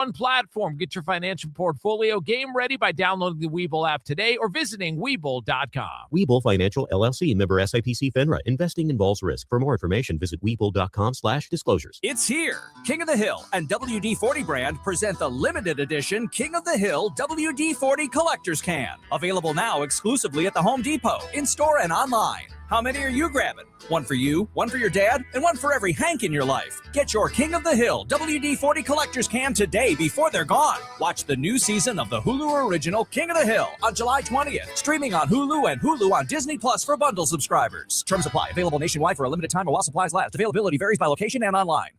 One platform. Get your financial portfolio game ready by downloading the Webull app today or visiting Webull.com. Webull Financial LLC, member SIPC FINRA. Investing involves risk. For more information, visit Webull.com/disclosures. It's here. King of the Hill and WD-40 brand present the limited edition King of the Hill WD-40 Collector's Can. Available now exclusively at the Home Depot, in-store and online. How many are you grabbing? One for you, one for your dad, and one for every Hank in your life. Get your King of the Hill WD-40 Collector's Can today before they're gone. Watch the new season of the Hulu original King of the Hill on July 20th. Streaming on Hulu and Hulu on Disney Plus for bundle subscribers. Terms apply. Available nationwide for a limited time or while supplies last. Availability varies by location and online.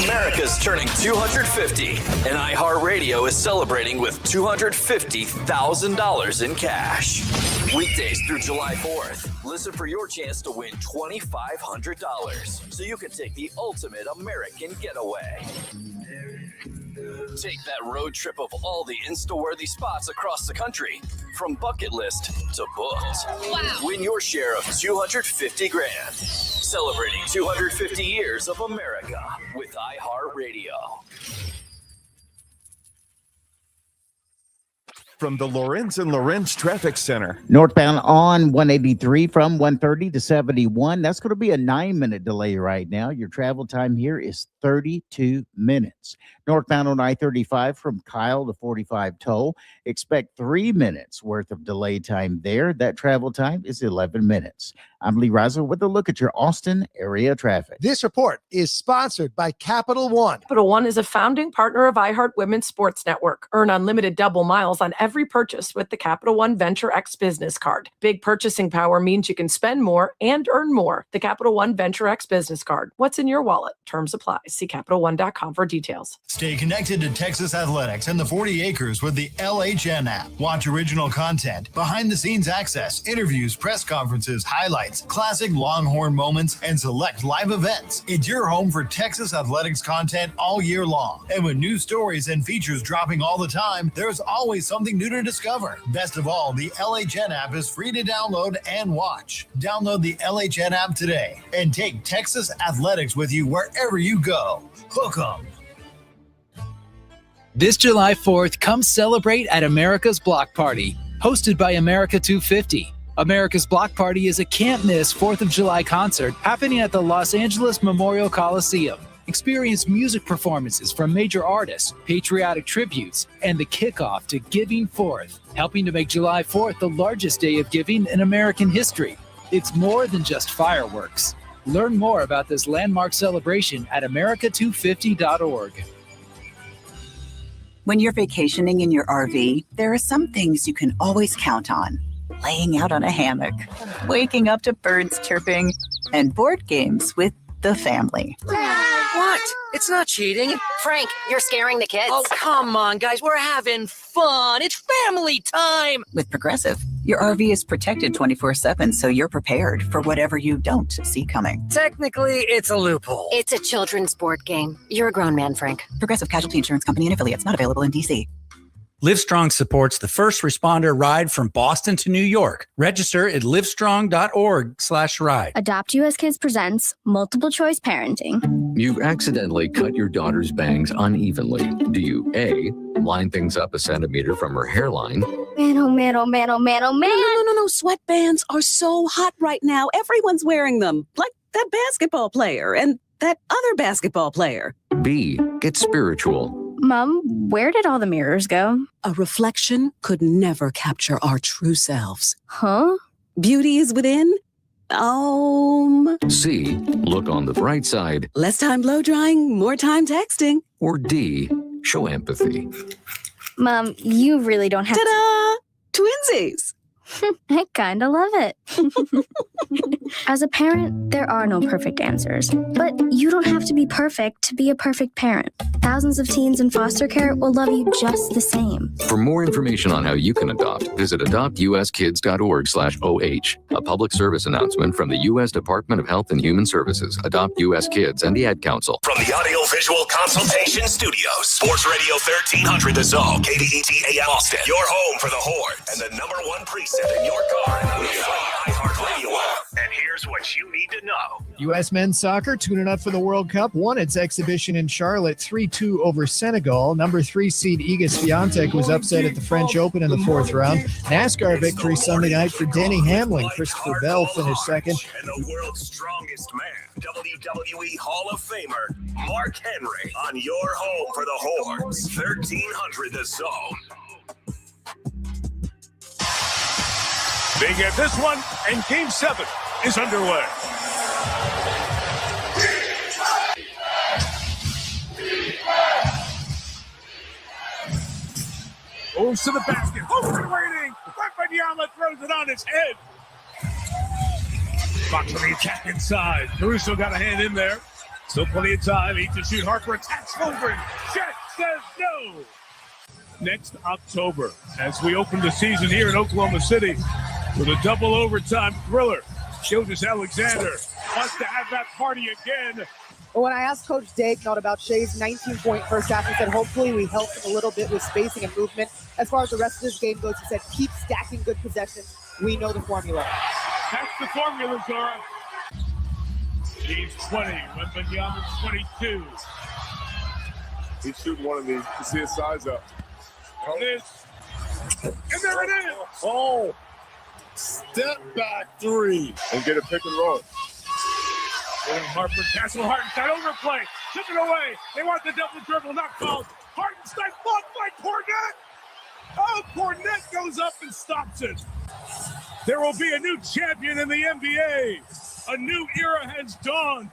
America's turning 250, and iHeartRadio is celebrating with $250,000 in cash. Weekdays through July 4th. Listen for your chance to win $2,500 so you can take the ultimate American getaway. Take that road trip of all the Insta-worthy spots across the country, from bucket list to booked. Wow. Win your share of $250,000. Celebrating 250 years of America with iHeartRadio. From the Lorenz and Lorenz Traffic Center. Northbound on 183 from 130 to 71. That's going to be a 9-minute delay right now. Your travel time here is 32 minutes. Northbound on I-35 from Kyle to 45 toll. Expect 3 minutes worth of delay time there. That travel time is 11 minutes. I'm Lee Reiser with a look at your Austin area traffic. This report is sponsored by Capital One. Capital One is a founding partner of iHeart Women's Sports Network. Earn unlimited double miles on every purchase with the Capital One Venture X business card. Big purchasing power means you can spend more and earn more. The Capital One Venture X business card. What's in your wallet? Terms apply. See CapitalOne.com for details. Stay connected to Texas athletics and the 40 acres with the LHN app. Watch original content, behind-the-scenes access, interviews, press conferences, highlights, classic Longhorn moments, and select live events. It's your home for Texas athletics content all year long. And with new stories and features dropping all the time, there's always something new to discover. Best of all, the LHN app is free to download and watch. Download the LHN app today and take Texas athletics with you wherever you go. Hook 'em. This July 4th, come celebrate at America's Block Party, hosted by America 250. America's Block Party is a can't-miss 4th of July concert happening at the Los Angeles Memorial Coliseum. Experience music performances from major artists, patriotic tributes, and the kickoff to Giving Fourth, helping to make July 4th the largest day of giving in American history. It's more than just fireworks. Learn more about this landmark celebration at america250.org. When you're vacationing in your RV, there are some things you can always count on. Laying out on a hammock, waking up to birds chirping, and board games with the family. What? It's not cheating. Frank, you're scaring the kids. Oh, come on, guys. We're having fun. It's family time. With Progressive, your RV is protected 24/7, so you're prepared for whatever you don't see coming. Technically, it's a loophole. It's a children's board game. You're a grown man, Frank. Progressive Casualty Insurance Company and affiliates, not available in D.C. Livestrong supports the first responder ride from Boston to New York. Register at livestrong.org/ride. Adopt US Kids presents multiple choice parenting. You've accidentally cut your daughter's bangs unevenly. Do you A, line things up a centimeter from her hairline? Man, oh man, oh man, oh man, oh man. No. Sweatbands are so hot right now. Everyone's wearing them. Like that basketball player and that other basketball player. B, get spiritual. Mom, where did all the mirrors go? A reflection could never capture our true selves. Huh? Beauty is within. C, look on the bright side. Less time blow drying, more time texting. Or D, show empathy. Mom, you really don't have Ta-da! Twinsies! I kind of love it. As a parent, there are no perfect answers, but you don't have to be perfect to be a perfect parent. Thousands of teens in foster care will love you just the same. For more information on how you can adopt, visit adoptuskids.org/OH. A public service announcement from the U.S. Department of Health and Human Services, Adopt U.S. Kids, and the Ad Council. From the Audio Visual Consultation Studios, Sports Radio 1300 The Zone, KDET AM Austin, your home for the Horns, and the #1 preset in your car and on the iHeartRadio app. And here's Here's what you need to know. U.S. men's soccer tuning up for the World Cup won its exhibition in Charlotte 3-2 over Senegal. Number 3 seed Iga Swiatek was upset at the French Open in the fourth round. NASCAR victory Sunday night for Denny Hamlin. Christopher Bell finished second. And the world's strongest man, WWE Hall of Famer, Mark Henry, on your home for the Horns. 1300 The Zone. They get this one, and Game 7 is underway. Goes to the basket. Waiting. Wembanyama throws it on his head. Fox on the attack inside. Caruso got a hand in there. Still plenty of time. Needs to shoot. Harper attacks Holmgren. Chet says no. Next October, as we open the season here in Oklahoma City with a double overtime thriller. Gilgeous-Alexander wants to have that party again. But when I asked Coach Daignault about Shea's 19-point first half, he said, hopefully we helped him a little bit with spacing and movement. As far as the rest of this game goes, he said, keep stacking good possessions. We know the formula. That's the formula, Zora. He's 20. Wembanyama's 22. He's shooting one of these. You see his size up. It is. And there it is. Oh. Step back three. And get a pick and roll. Harper, Castle Hartenstein overplay. Took it away. They want the double dribble, not called. Hartenstein blocked by Cornette. Oh, Cornette goes up and stops it. There will be a new champion in the NBA. A new era has dawned.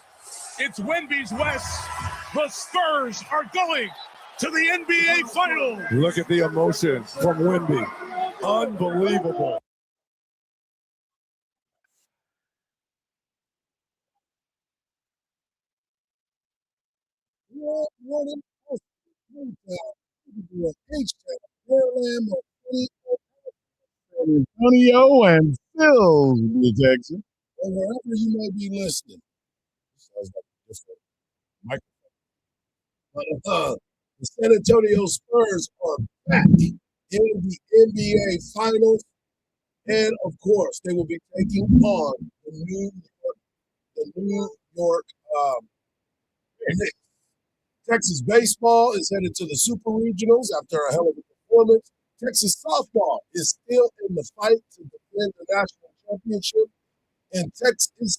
It's Wemby's West. The Spurs are going to the NBA Finals. Look at the emotion from Wemby. Unbelievable. Antonio and Phil, Jackson. Or wherever you may be listening. Sounds like a different microphone. The San Antonio Spurs are back in the NBA Finals. And, of course, they will be taking on the New York Knicks. Texas baseball is headed to the Super Regionals after a hell of a performance. Texas softball is still in the fight to defend the national championship. And Texas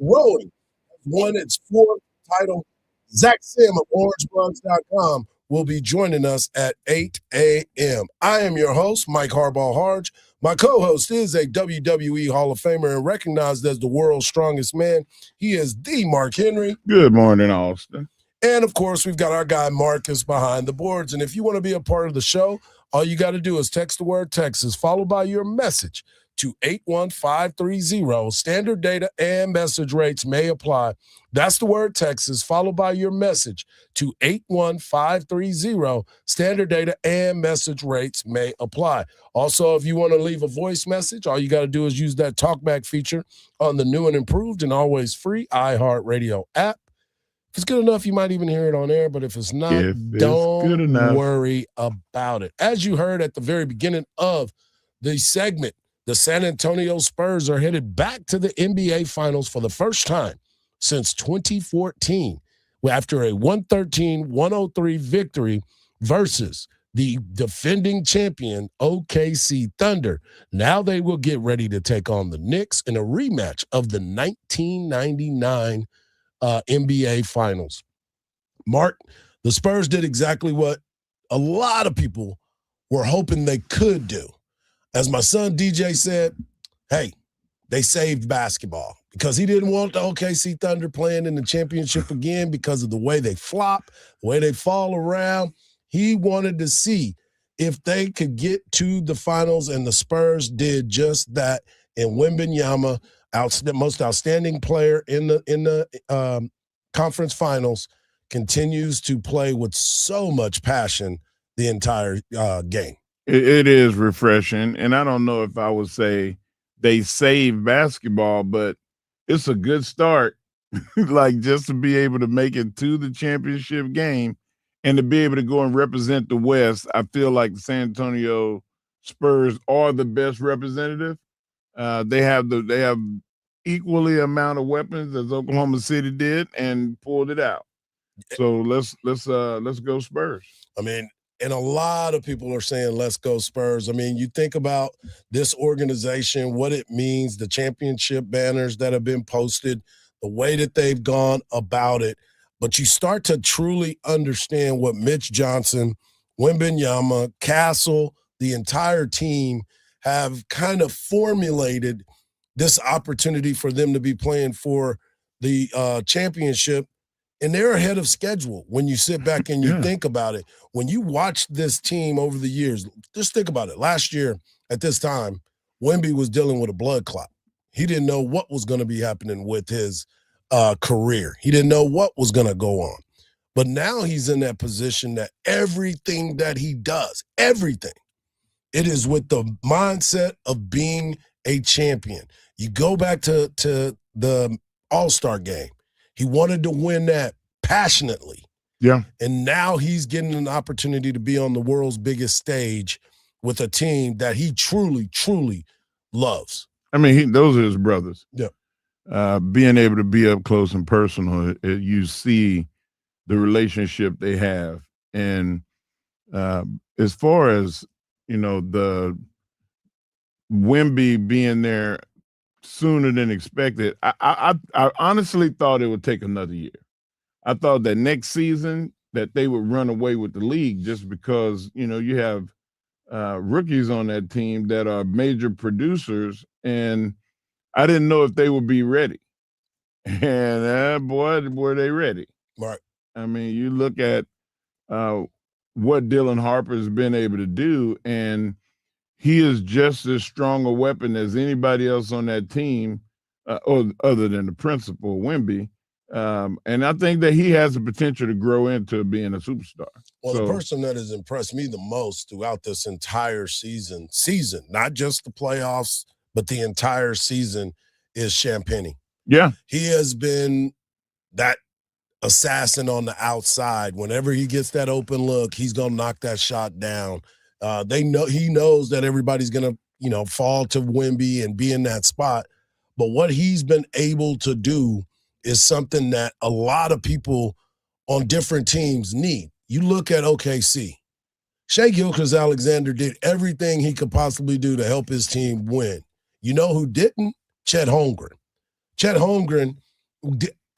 rowing has won its fourth title. Zach Sim of OrangeBruns.com will be joining us at 8 a.m. I am your host, Mike Hardball Hardge. My co-host is a WWE Hall of Famer and recognized as the world's strongest man. He is the Mark Henry. Good morning, Austin. And, of course, we've got our guy Marcus behind the boards. And if you want to be a part of the show, all you got to do is text the word Texas, followed by your message to 81530. Standard data and message rates may apply. That's the word Texas, followed by your message to 81530. Standard data and message rates may apply. Also, if you want to leave a voice message, all you got to do is use that talkback feature on the new and improved and always free iHeartRadio app. If it's good enough, you might even hear it on air, but if it's not, don't worry about it. As you heard at the very beginning of the segment, the San Antonio Spurs are headed back to the NBA Finals for the first time since 2014 after a 113-103 victory versus the defending champion OKC Thunder. Now they will get ready to take on the Knicks in a rematch of the 1999 NBA Finals. Mark, the Spurs did exactly what a lot of people were hoping they could do. As my son DJ said, hey, they saved basketball because he didn't want the OKC Thunder playing in the championship again because of the way they flop, the way they fall around. He wanted to see if they could get to the finals, and the Spurs did just that. And Wembanyama, most outstanding player in the conference finals, continues to play with so much passion the entire game. It is refreshing, and I don't know if I would say they save basketball, but it's a good start, like just to be able to make it to the championship game and to be able to go and represent the West. I feel like the San Antonio Spurs are the best representative. They have equally amount of weapons as Oklahoma City did and pulled it out. So let's go Spurs. I mean, and a lot of people are saying, let's go Spurs. I mean, you think about this organization, what it means, the championship banners that have been posted, the way that they've gone about it. But you start to truly understand what Mitch Johnson, Wembanyama, Castle, the entire team have kind of formulated this opportunity for them to be playing for the championship. And they're ahead of schedule when you sit back and you think about it. When you watch this team over the years, just think about it. Last year at this time, Wemby was dealing with a blood clot. He didn't know what was going to be happening with his career. He didn't know what was going to go on. But now he's in that position that everything that he does, everything, it is with the mindset of being a champion. You go back to the All-Star game. He wanted to win that passionately. Yeah. And now he's getting an opportunity to be on the world's biggest stage with a team that he truly, truly loves. I mean, those are his brothers. Yeah. Being able to be up close and personal, you see the relationship they have. And as far as, the Wemby being there sooner than expected, I honestly thought it would take another year. I thought that next season that they would run away with the league just because, you have rookies on that team that are major producers, and I didn't know if they would be ready. And boy, were they ready. Right. I mean, you look at what Dylan Harper's been able to do, and he is just as strong a weapon as anybody else on that team, other than the principal, Wemby. And I think that he has the potential to grow into being a superstar. Well, the person that has impressed me the most throughout this entire season, not just the playoffs, but the entire season, is Champagnie. Yeah. He has been that assassin on the outside. Whenever he gets that open look, he's going to knock that shot down. He knows that everybody's going to, fall to Wemby and be in that spot. But what he's been able to do is something that a lot of people on different teams need. You look at OKC. Shai Gilgeous-Alexander did everything he could possibly do to help his team win. You know who didn't? Chet Holmgren. Chet Holmgren,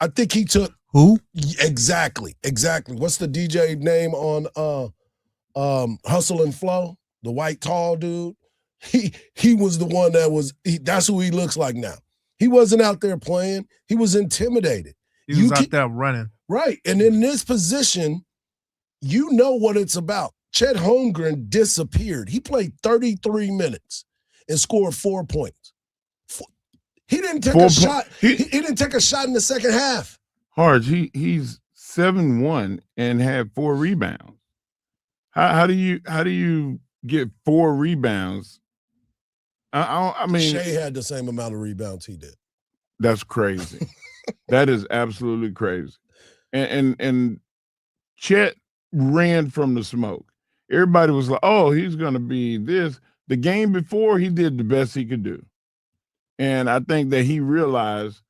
I think he took who? Exactly. What's the DJ name on Hustle and Flow? The white tall dude. He was the one that's who he looks like now. He wasn't out there playing. He was intimidated. He was out there running. Right. And in this position, you know what it's about. Chet Holmgren disappeared. He played 33 minutes and scored 4 points. He didn't take a shot. He didn't take a shot in the second half. Hardge, he's 7'1" and had 4 rebounds. How do you get 4 rebounds? I mean, Shai had the same amount of rebounds he did. That's crazy. That is absolutely crazy. And Chet ran from the smoke. Everybody was like, "Oh, he's going to be this." The game before, he did the best he could do. And I think that he realized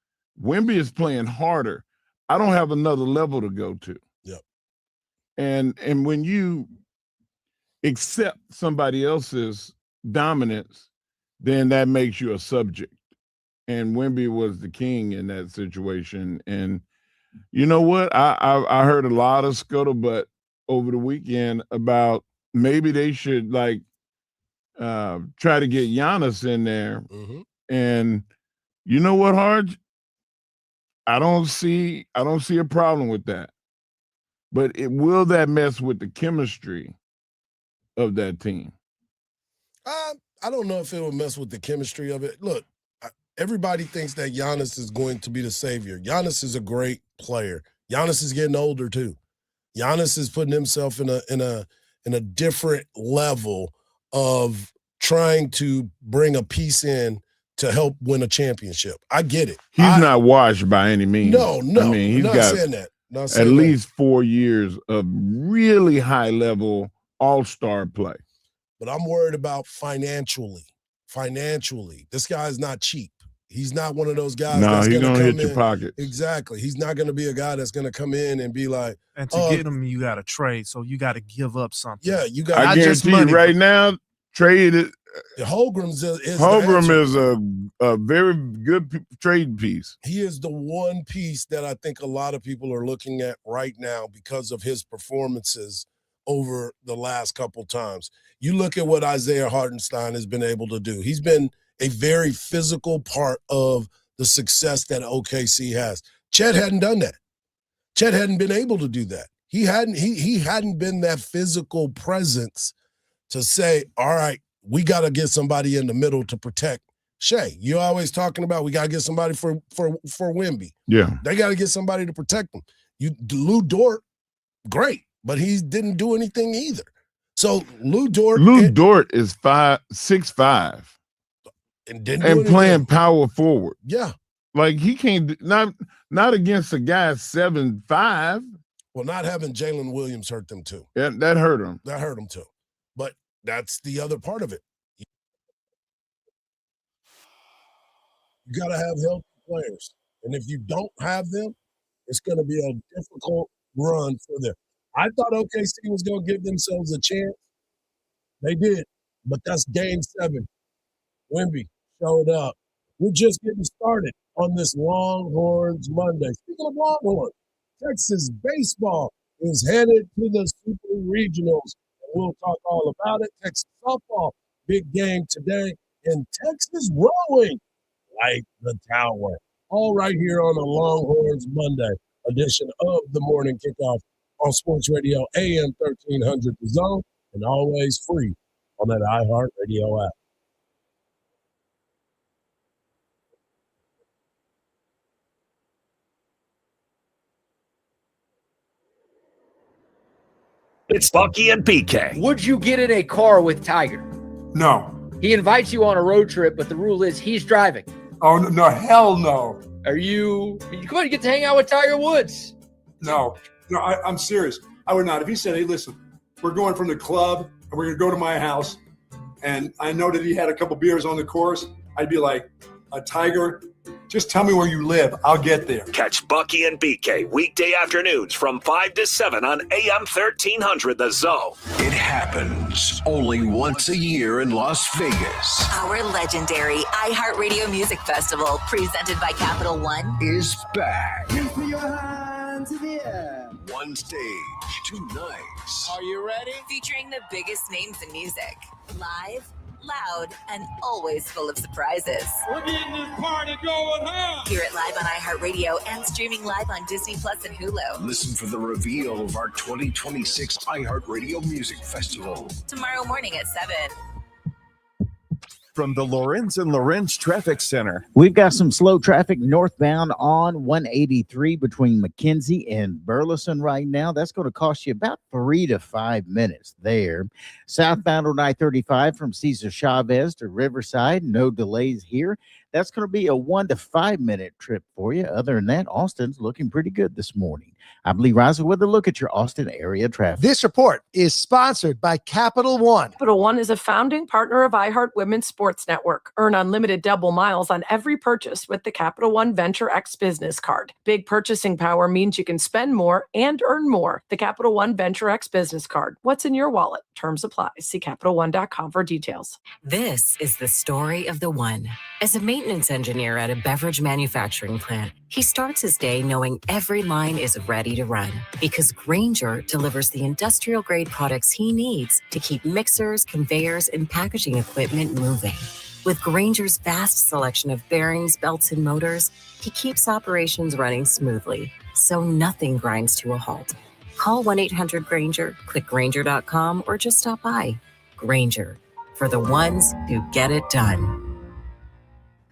Wemby is playing harder. I don't have another level to go to. Yep. And when you accept somebody else's dominance, then that makes you a subject. And Wemby was the king in that situation. And you know what? I heard a lot of scuttlebutt over the weekend about maybe they should try to get Giannis in there. Mm-hmm. And you know what, Hardge? I don't see a problem with that. But will that mess with the chemistry of that team? I don't know if it will mess with the chemistry of it. Look, everybody thinks that Giannis is going to be the savior. Giannis is a great player. Giannis is getting older too. Giannis is putting himself in a different level of trying to bring a piece in to help win a championship. I get it. He's not washed by any means. No. I mean, he's not got saying that. at least 4 years of really high level all-star play. But I'm worried about financially. This guy is not cheap. He's not one of those guys No, that's he's going to gonna come hit your in. pocket. Exactly. He's not going to be a guy that's going to come in and be like, And to get him, you got to trade. So you got to give up something. yeah, you got I guarantee you right now, trade it. Holmgren's is Holmgren the is a very good trade piece. He is the one piece that I think a lot of people are looking at right now because of his performances over the last couple times. You look at what Isaiah Hartenstein has been able to do. He's been a very physical part of the success that OKC has. Chet hadn't done that. Chet hadn't been able to do that. He hadn't been that physical presence to say, all right, we got to get somebody in the middle to protect Shea. You're always talking about we got to get somebody for Wemby. Yeah. They got to get somebody to protect them. Lou Dort, great, but he didn't do anything either. So Lou Dort is 6'5" and playing power forward. Yeah. Like he can't not against a guy 7'5". Well, not having Jalen Williams hurt them too. Yeah, that hurt him. That hurt him too. But that's the other part of it. You got to have healthy players. And if you don't have them, it's going to be a difficult run for them. I thought OKC was going to give themselves a chance. They did. But that's game 7. Wemby showed up. We're just getting started on this Longhorns Monday. Speaking of Longhorns, Texas baseball is headed to the Super Regionals. We'll talk all about it. Texas softball, big game today. And Texas rowing, like the tower. All right here on the Longhorns Monday edition of the Morning Kickoff on Sports Radio AM 1300 The Zone, and always free on that iHeartRadio app. It's Bucky and BK. Would you get in a car with Tiger? No. He invites you on a road trip, but the rule is he's driving. Oh, no, hell no. Come on, you get to hang out with Tiger Woods. No, I'm serious. I would not. If he said, hey, listen, we're going from the club and we're going to go to my house, and I know that he had a couple beers on the course, I'd be like, Tiger, just tell me where you live. I'll get there. Catch Bucky and BK weekday afternoons from 5 to 7 on AM 1300 The Zone. It happens only once a year in Las Vegas. Our legendary iHeartRadio Music Festival, presented by Capital One, Is back. Put your hands in the air. One stage, 2 nights. Are you ready? featuring the biggest names in music. Live, loud, and always full of surprises. We're getting this party going, huh? Hear it live on iHeartRadio and streaming live on Disney Plus and Hulu. Listen for the reveal of our 2026 iHeartRadio Music Festival. Tomorrow morning at 7. From the Lorenz and Lorenz Traffic Center. We've got some slow traffic northbound on 183 between McKenzie and Burleson right now. That's going to cost you about 3 to 5 minutes there. Southbound on I-35 from Cesar Chavez to Riverside. No delays here. That's going to be a 1 to 5 minute trip for you. Other than that, Austin's looking pretty good this morning. I believe Raza with a look at your Austin area traffic. This report is sponsored by Capital One. Capital One is a founding partner of iHeart Women's Sports Network. Earn unlimited double miles on every purchase with the Capital One Venture X Business Card. Big purchasing power means you can spend more and earn more. The Capital One Venture X Business Card. What's in your wallet? Terms apply. See CapitalOne.com for details. This is the story of the one. As a maintenance engineer at a beverage manufacturing plant, he starts his day knowing every line is ready to run because Grainger delivers the industrial-grade products he needs to keep mixers, conveyors, and packaging equipment moving. With Grainger's vast selection of bearings, belts, and motors, he keeps operations running smoothly, so nothing grinds to a halt. Call 1-800-GRAINGER, click Grainger.com, or just stop by. Grainger, for the ones who get it done.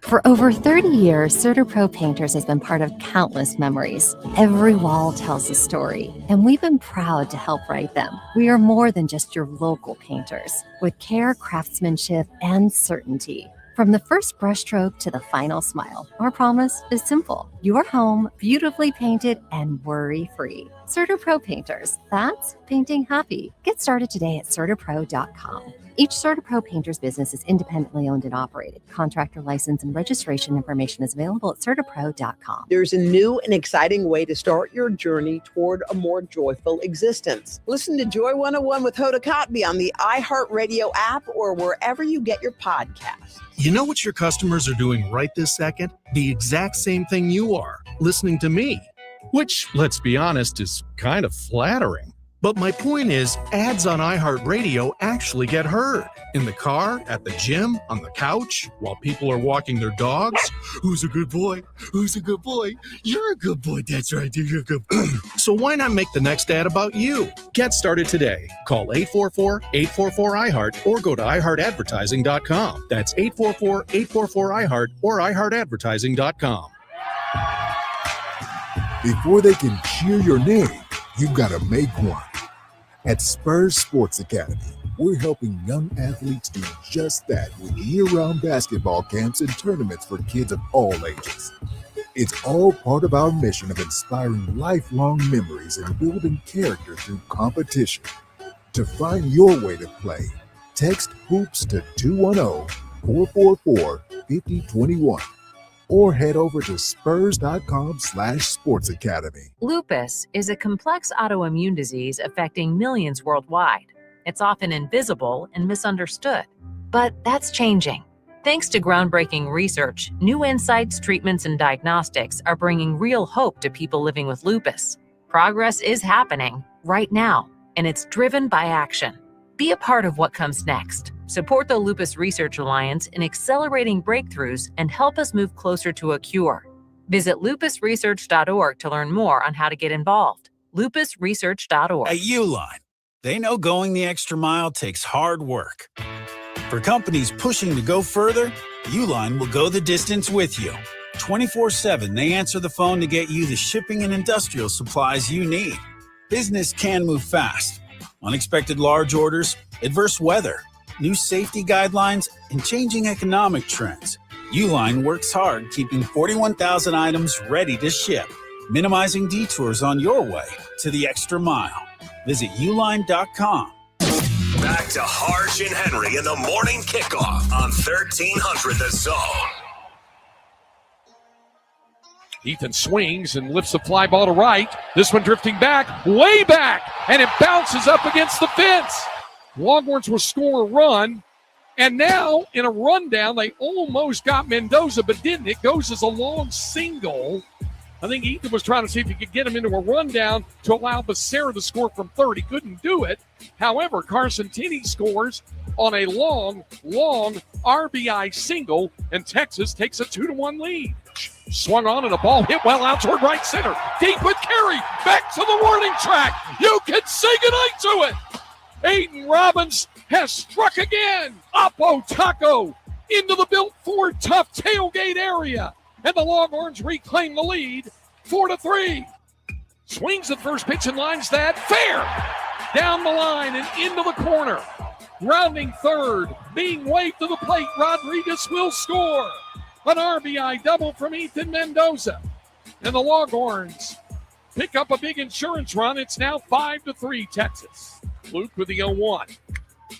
For over 30 years, CertaPro Painters has been part of countless memories. Every wall tells a story, and we've been proud to help write them. We are more than just your local painters, with care, craftsmanship, and certainty. From the first brushstroke to the final smile, our promise is simple. Your home, beautifully painted and worry-free. CertaPro Painters, that's painting happy. Get started today at CertaPro.com. Each CertaPro painter's business is independently owned and operated. Contractor license and registration information is available at CertaPro.com. There's a new and exciting way to start your journey toward a more joyful existence. Listen to Joy 101 with Hoda Kotb on the iHeartRadio app or wherever you get your podcasts. You know what your customers are doing right this second? The exact same thing you are, listening to me. Which, let's be honest, is kind of flattering. But my point is, ads on iHeartRadio actually get heard. In the car, at the gym, on the couch, while people are walking their dogs. Who's a good boy? Who's a good boy? You're a good boy. That's right. You're a good boy. So why not make the next ad about you? Get started today. Call 844-844-iHeart or go to iHeartAdvertising.com. That's 844-844-iHeart or iHeartAdvertising.com. Before they can cheer your name, you've got to make one. At Spurs Sports Academy, we're helping young athletes do just that with year-round basketball camps and tournaments for kids of all ages. It's all part of our mission of inspiring lifelong memories and building character through competition. To find your way to play, text HOOPS to 210-444-5021 or head over to spurs.com/sportsacademy. Lupus is a complex autoimmune disease affecting millions worldwide. It's often invisible and misunderstood, but that's changing. Thanks to groundbreaking research, new insights, treatments, and diagnostics are bringing real hope to people living with lupus. Progress is happening right now, and it's driven by action. Be a part of what comes next. Support the Lupus Research Alliance in accelerating breakthroughs and help us move closer to a cure. Visit lupusresearch.org to learn more on how to get involved. lupusresearch.org. At Uline, they know going the extra mile takes hard work. For companies pushing to go further, Uline will go the distance with you. 24/7, they answer the phone to get you the shipping and industrial supplies you need. Business can move fast. Unexpected large orders, adverse weather, new safety guidelines, and changing economic trends. Uline works hard keeping 41,000 items ready to ship, minimizing detours on your way to the extra mile. Visit uline.com. Back to Hardge and Henry in the morning kickoff on 1300 The Zone. Ethan swings and lifts the fly ball to right. This one drifting back, way back, and it bounces up against the fence. Longhorns will score a run, and now in a rundown, they almost got Mendoza, but didn't. It goes as a long single. I think Ethan was trying to see if he could get him into a rundown to allow Becerra to score from third. He couldn't do it. However, Carson Tinney scores on a long RBI single, and Texas takes a 2-1 lead. Swung on and a ball hit well out toward right center. Deep with Carey, back to the warning track. You can say goodnight to it. Aiden Robbins has struck again. Oppo Taco into the Built Ford Tough tailgate area. And the Longhorns reclaim the lead 4-3. Swings at first pitch and lines that fair. Down the line and into the corner. Rounding third, being waved to the plate, Rodriguez will score. An RBI double from Ethan Mendoza. And the Longhorns pick up a big insurance run. It's now 5-3 Texas. Luke with the 0-1.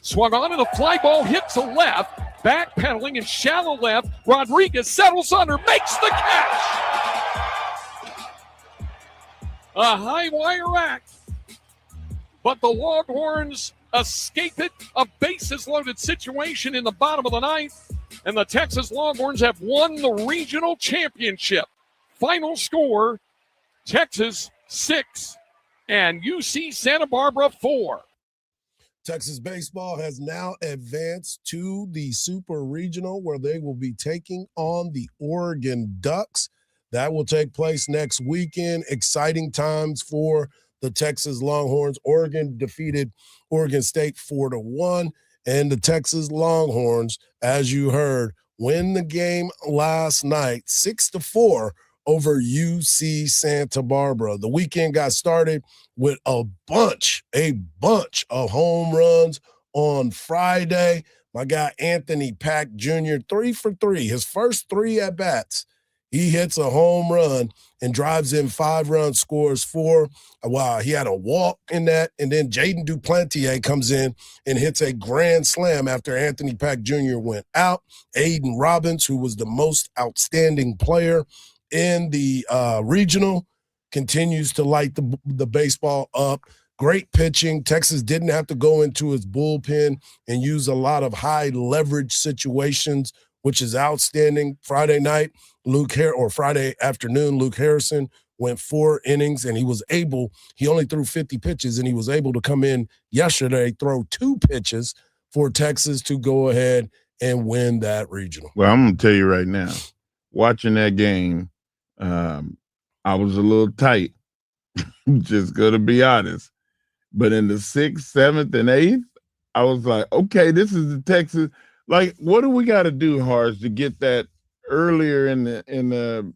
Swung on and a fly ball hits to left. Backpedaling and shallow left. Rodriguez settles under, makes the catch. A high wire act. But the Longhorns escape it. A bases loaded situation in the bottom of the ninth. And the Texas Longhorns have won the regional championship. Final score, Texas 6 and UC Santa Barbara 4. Texas baseball has now advanced to the Super Regional, where they will be taking on the Oregon Ducks. That will take place next weekend. Exciting times for the Texas Longhorns. Oregon defeated Oregon State 4-1, and the Texas Longhorns, as you heard, win the game last night 6-4 over UC Santa Barbara. The weekend got started with a bunch of home runs on Friday. My guy Anthony Pack Jr., 3 for 3. His first 3 at-bats, He hits a home run and drives in 5 runs, scores 4. Wow, he had a walk in that. And then Jaden Duplantier comes in and hits a grand slam after Anthony Pack Jr. went out. Aiden Robbins, who was the most outstanding player in the regional, continues to light the baseball up. Great pitching. Texas didn't have to go into its bullpen and use a lot of high leverage situations, which is outstanding. Friday afternoon, Luke Harrison went 4 innings, and he only threw 50 pitches, and he was able to come in yesterday, throw 2 pitches for Texas to go ahead and win that regional. Well, I'm going to tell you right now, watching that game, I was a little tight, just going to be honest. But in the 6th, 7th, and 8th, I was like, okay, this is the Texas. Like, what do we got to do, Hardge, to get that earlier in the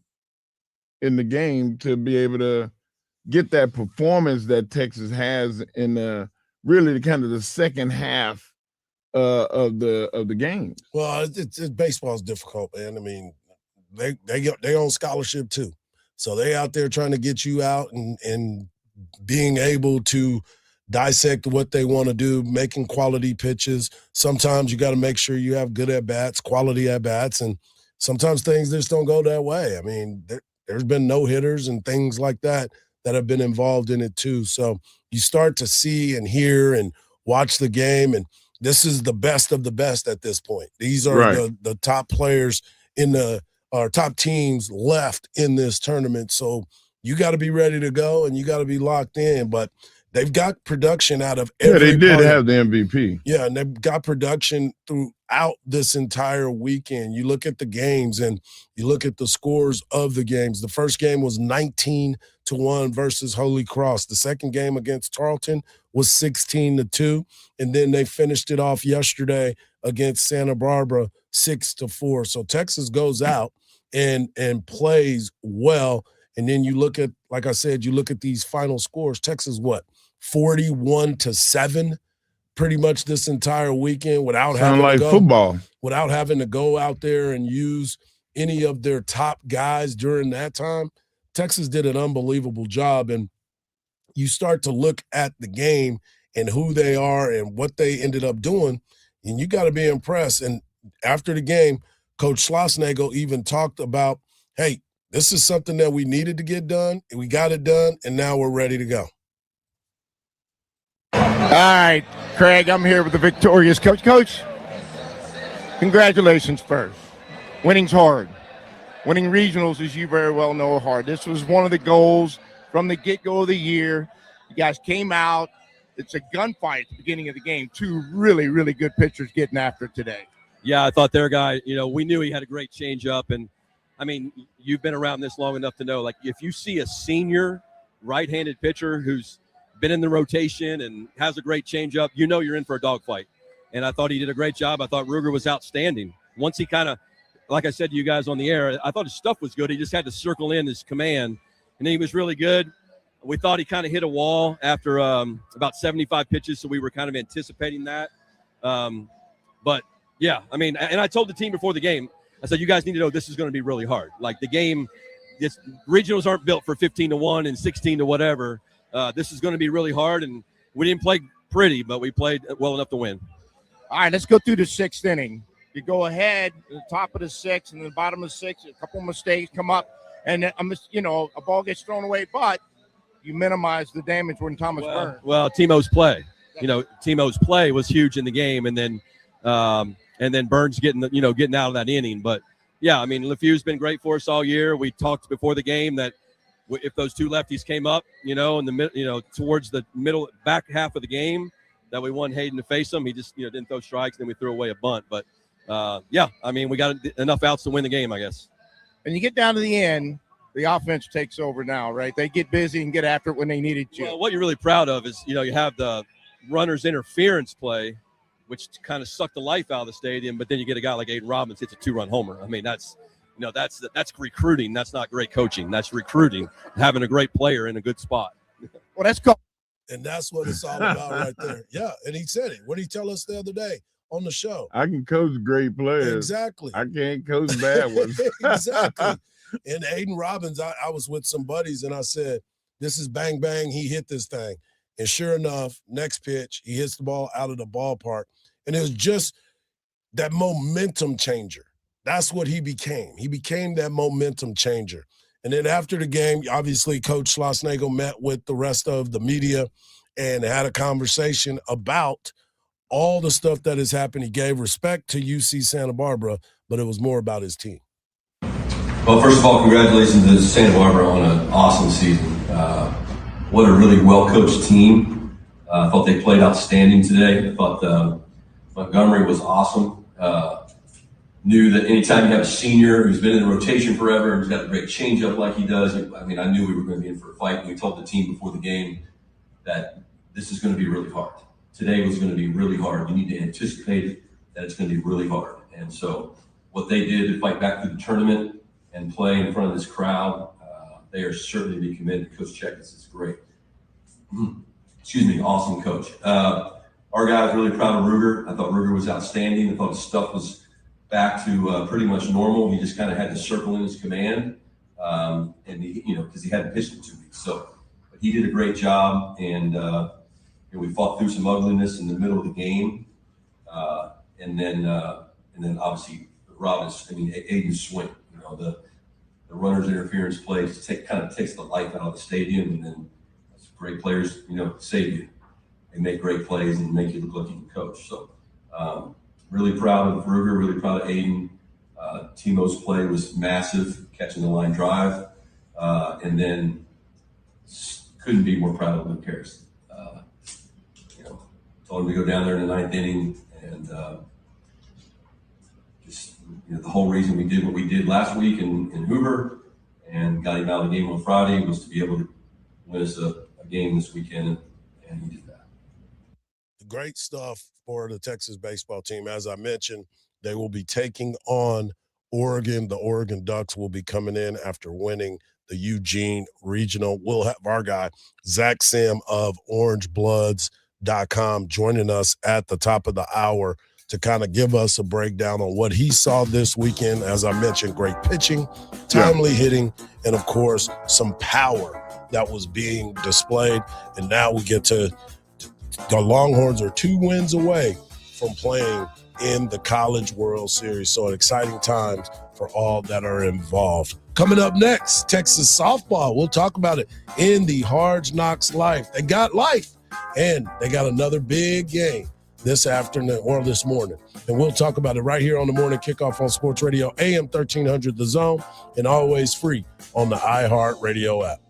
game to be able to get that performance that Texas has in really kind of the second half of the game? Well, baseball's difficult, man. I mean, they own scholarship too, so they out there trying to get you out and being able to dissect what they want to do, making quality pitches. Sometimes you got to make sure you have good at-bats, quality at-bats, and sometimes things just don't go that way. I mean, there's been no-hitters and things like that have been involved in it too. So you start to see and hear and watch the game, and this is the best of the best at this point. These are the top players our top teams left in this tournament. So you got to be ready to go, and you got to be locked in. But they've got production out of every they did have the MVP. Yeah, and they've got production throughout this entire weekend. You look at the games and you look at the scores of the games. The first game was 19-1 versus Holy Cross. The second game against Tarleton was 16-2. And then they finished it off yesterday against Santa Barbara 6-4. So Texas goes out and plays well. And then you look at, like I said, you look at these final scores. Texas, 41-7 pretty much this entire weekend without without having to go out there and use any of their top guys during that time. Texas did an unbelievable job. And you start to look at the game and who they are and what they ended up doing, and you got to be impressed. And after the game, Coach Schlossnagle even talked about, hey, this is something that we needed to get done, and we got it done, and now we're ready to go. All right, Craig, I'm here with the victorious coach. Coach, congratulations first. Winning's hard. Winning regionals, as you very well know, are hard. This was one of the goals from the get-go of the year. You guys came out. It's a gunfight at the beginning of the game. 2 really, really good pitchers getting after it today. Yeah, I thought their guy, we knew he had a great changeup. And, I mean, you've been around this long enough to know, like, if you see a senior right-handed pitcher who's been in the rotation and has a great changeup, you're in for a dogfight. And I thought he did a great job. I thought Ruger was outstanding. Once he kind of, like I said to you guys on the air, I thought his stuff was good. He just had to circle in his command, and then he was really good. We thought he kind of hit a wall after about 75 pitches, so we were kind of anticipating that. But, yeah, I mean, and I told the team before the game, I said, you guys need to know this is going to be really hard. Like, the game, regionals aren't built for 15-1 and 16 to whatever. This is going to be really hard, and we didn't play pretty, but we played well enough to win. All right, let's go through the 6th inning. You go ahead at the top of the 6th and the bottom of the 6th, a couple of mistakes come up, and a ball gets thrown away, but you minimize the damage when Thomas Burns. Well, Timo's play. Timo's play was huge in the game, and then Burns getting out of that inning. But, yeah, I mean, LeFew's been great for us all year. We talked before the game that if those 2 lefties came up, in the towards the middle back half of the game, that we want Hayden to face him. He just didn't throw strikes, and then we threw away a bunt. But yeah, I mean, we got enough outs to win the game, I guess. And you get down to the end, the offense takes over now, right? They get busy and get after it when they needed to. Well, what you're really proud of is you have the runner's interference play, which kind of sucked the life out of the stadium. But then you get a guy like Aiden Robbins hits a 2-run homer. I mean, that's recruiting. That's not great coaching. That's recruiting, having a great player in a good spot. Well, that's cool. And that's what it's all about right there. Yeah, and he said it. What did he tell us the other day on the show? I can coach great players. Exactly. I can't coach bad ones. Exactly. And Aiden Robbins, I was with some buddies and I said, this is bang, bang. He hit this thing. And sure enough, next pitch, he hits the ball out of the ballpark. And it was just that momentum changer. That's what he became. He became that momentum changer. And then after the game, obviously, Coach Schlossnagle met with the rest of the media and had a conversation about all the stuff that has happened. He gave respect to UC Santa Barbara, but it was more about his team. Well, first of all, congratulations to Santa Barbara on an awesome season. What a really well-coached team. I thought they played outstanding today. I thought Montgomery was awesome. Knew that anytime you have a senior who's been in the rotation forever and who's got a great changeup like he does, I knew we were going to be in for a fight. And we told the team before the game that this is going to be really hard. Today was going to be really hard. You need to anticipate that it's going to be really hard. And so what they did to fight back through the tournament and play in front of this crowd, they are certainly to be commended. Coach Checkis is great. Awesome coach. Our guys really proud of Ruger. I thought Ruger was outstanding. I thought his stuff was back to pretty much normal. He just kind of had to circle in his command, and because he hadn't pitched in 2 weeks. So, but he did a great job, and we fought through some ugliness in the middle of the game, and then obviously Aiden's swing. The runner's interference play just kind of takes the life out of the stadium, and then great players, save you. They make great plays and make you look like you can coach. So really proud of Ruger, really proud of Aiden. Timo's play was massive, catching the line drive. And then couldn't be more proud of Luke Harrison. Told him to go down there in the 9th inning and the whole reason we did what we did last week in Hoover and got him out of the game on Friday was to be able to win us a game this weekend, and he did that. Great stuff for the Texas baseball team. As I mentioned, they will be taking on Oregon. The Oregon Ducks will be coming in after winning the Eugene Regional. We'll have our guy, Zach Sim of orangebloods.com, joining us at the top of the hour to kind of give us a breakdown on what he saw this weekend. As I mentioned, great pitching, timely hitting, and, of course, some power that was being displayed. And now we get to the Longhorns are 2 wins away from playing in the College World Series. So exciting times for all that are involved. Coming up next, Texas softball. We'll talk about it in the Hardge Knocks Life. They got life, and they got another big game this afternoon or this morning. And we'll talk about it right here on the Morning Kickoff on Sports Radio, AM 1300 The Zone, and always free on the iHeartRadio app.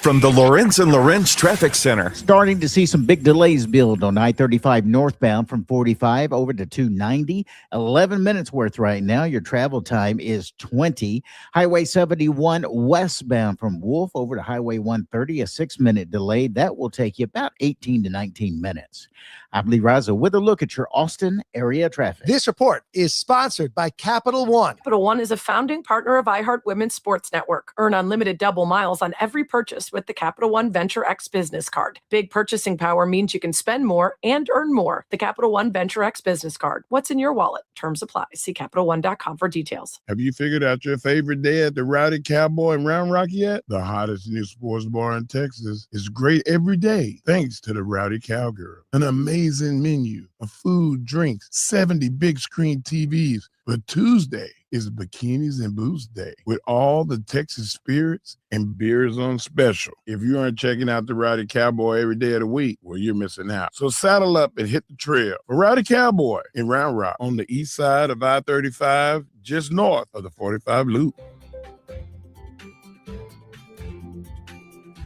From the Lorenz and Lorenz Traffic Center. Starting to see some big delays build on I-35 northbound from 45 over to 290. 11 minutes worth right now. Your travel time is 20. Highway 71 westbound from Wolf over to Highway 130, a 6-minute delay. That will take you about 18 to 19 minutes. I'm Lee Raza with a look at your Austin area traffic. This report is sponsored by Capital One. Capital One is a founding partner of iHeart Women's Sports Network. Earn unlimited double miles on every purchase with the Capital One Venture X Business Card. Big purchasing power means you can spend more and earn more. The Capital One Venture X Business Card. What's in your wallet? Terms apply. See CapitalOne.com for details. Have you figured out your favorite day at the Rowdy Cowboy in Round Rock yet? The hottest new sports bar in Texas is great every day thanks to the Rowdy Cowgirl. An amazing menu of food, drinks, 70 big screen TVs. But Tuesday is Bikinis and Booze Day with all the Texas spirits and beers on special. If you aren't checking out the Rowdy Cowboy every day of the week, well, you're missing out. So saddle up and hit the trail for Rowdy Cowboy in Round Rock on the east side of I-35, just north of the 45 Loop.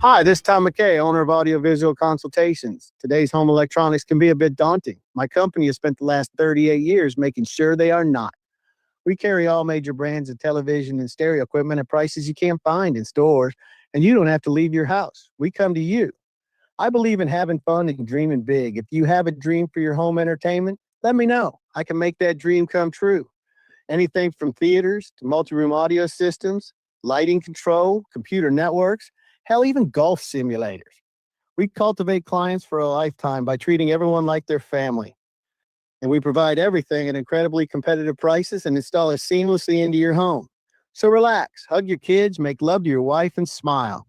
Hi, this is Tom McKay, owner of Audiovisual Consultations. Today's home electronics can be a bit daunting. My company has spent the last 38 years making sure they are not. We carry all major brands of television and stereo equipment at prices you can't find in stores, and you don't have to leave your house. We come to you. I believe in having fun and dreaming big. If you have a dream for your home entertainment, let me know. I can make that dream come true. Anything from theaters to multi-room audio systems, lighting control, computer networks, hell, even golf simulators. We cultivate clients for a lifetime by treating everyone like their family. And we provide everything at incredibly competitive prices and install it seamlessly into your home. So relax, hug your kids, make love to your wife, and smile.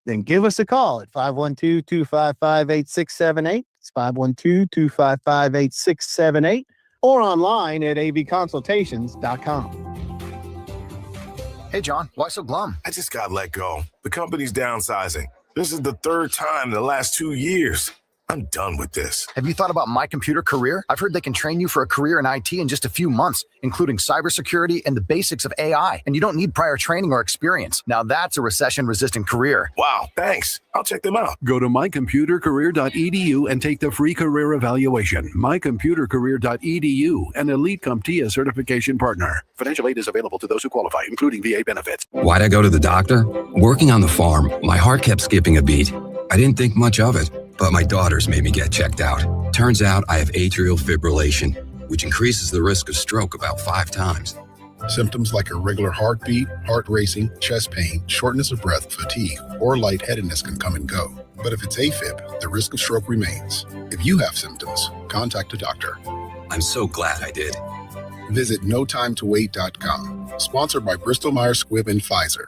Then give us a call at 512-255-8678. It's 512-255-8678 or online at avconsultations.com. Hey, John, why so glum? I just got let go. The company's downsizing. This is the third time in the last 2 years. I'm done with this. Have you thought about My Computer Career? I've heard they can train you for a career in IT in just a few months, including cybersecurity and the basics of AI. And you don't need prior training or experience. Now that's a recession-resistant career. Wow, thanks. I'll check them out. Go to mycomputercareer.edu and take the free career evaluation. Mycomputercareer.edu, an elite CompTIA certification partner. Financial aid is available to those who qualify, including VA benefits. Why'd I go to the doctor? Working on the farm, my heart kept skipping a beat. I didn't think much of it, but my daughters made me get checked out. Turns out I have atrial fibrillation, which increases the risk of stroke about 5 times. Symptoms like irregular heartbeat, heart racing, chest pain, shortness of breath, fatigue, or lightheadedness can come and go. But if it's AFib, the risk of stroke remains. If you have symptoms, contact a doctor. I'm so glad I did. Visit notimetowait.com. Sponsored by Bristol Myers Squibb and Pfizer.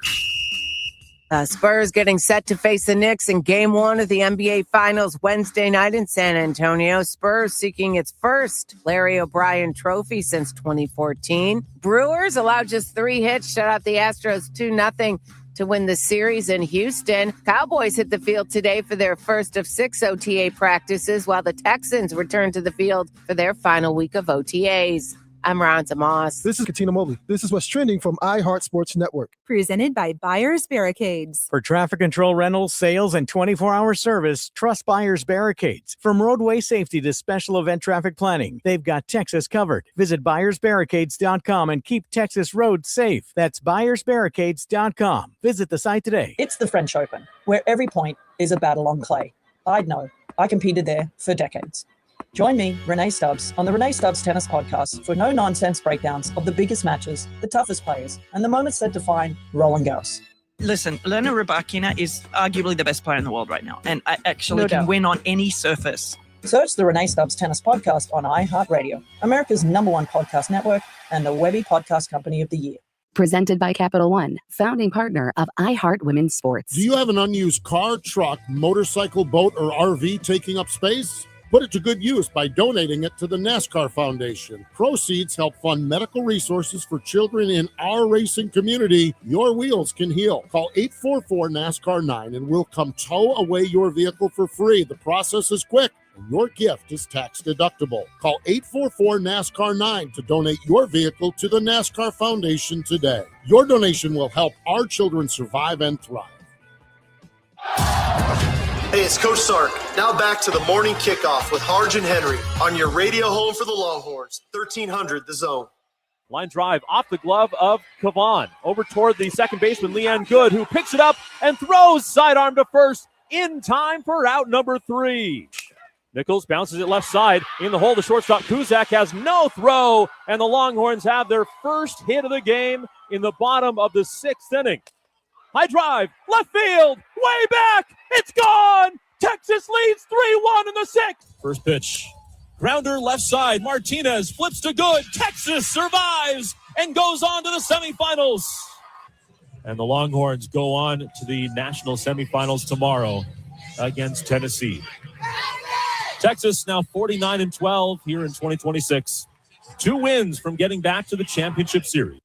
Spurs getting set to face the Knicks in Game 1 of the NBA Finals Wednesday night in San Antonio. Spurs seeking its first Larry O'Brien trophy since 2014. Brewers allowed just 3 hits, shut out the Astros 2-0 to win the series in Houston. Cowboys hit the field today for their first of 6 OTA practices, while the Texans return to the field for their final week of OTAs. I'm Ron Moss. This is Katina Mobley. This is what's trending from iHeart Sports Network. Presented by Buyers Barricades. For traffic control rentals, sales, and 24-hour service, trust Buyers Barricades. From roadway safety to special event traffic planning, they've got Texas covered. Visit buyersbarricades.com and keep Texas roads safe. That's buyersbarricades.com. Visit the site today. It's the French Open, where every point is a battle on clay. I'd know. I competed there for decades. Join me, Renee Stubbs, on the Renee Stubbs Tennis Podcast for no-nonsense breakdowns of the biggest matches, the toughest players, and the moments that define Roland Garros. Listen, Elena Rybakina is arguably the best player in the world right now, and I actually No can doubt. win on any surface. Search the Renee Stubbs Tennis Podcast on iHeartRadio, America's #1 podcast network and the Webby Podcast Company of the Year. Presented by Capital One, founding partner of iHeart Women's Sports. Do you have an unused car, truck, motorcycle, boat, or RV taking up space? Put it to good use by donating it to the NASCAR Foundation. Proceeds help fund medical resources for children in our racing community. Your wheels can heal. Call 844-NASCAR-9 and we'll come tow away your vehicle for free. The process is quick and your gift is tax deductible. Call 844-NASCAR-9 to donate your vehicle to the NASCAR Foundation today. Your donation will help our children survive and thrive. Hey, it's Coach Sark. Now back to the morning kickoff with Hardge and Henry on your radio home for the Longhorns, 1300 The Zone. Line drive off the glove of Kavan. Over toward the second baseman, Leanne Good, who picks it up and throws sidearm to first in time for out number 3. Nichols bounces it left side. In the hole, the shortstop Kuzak has no throw, and the Longhorns have their first hit of the game in the bottom of the 6th inning. High drive, left field, way back, it's gone! Texas leads 3-1 in the 6th. First pitch. Grounder left side. Martinez flips to Good. Texas survives and goes on to the semifinals. And the Longhorns go on to the national semifinals tomorrow against Tennessee. Texas now 49-12 here in 2026. 2 wins from getting back to the championship series.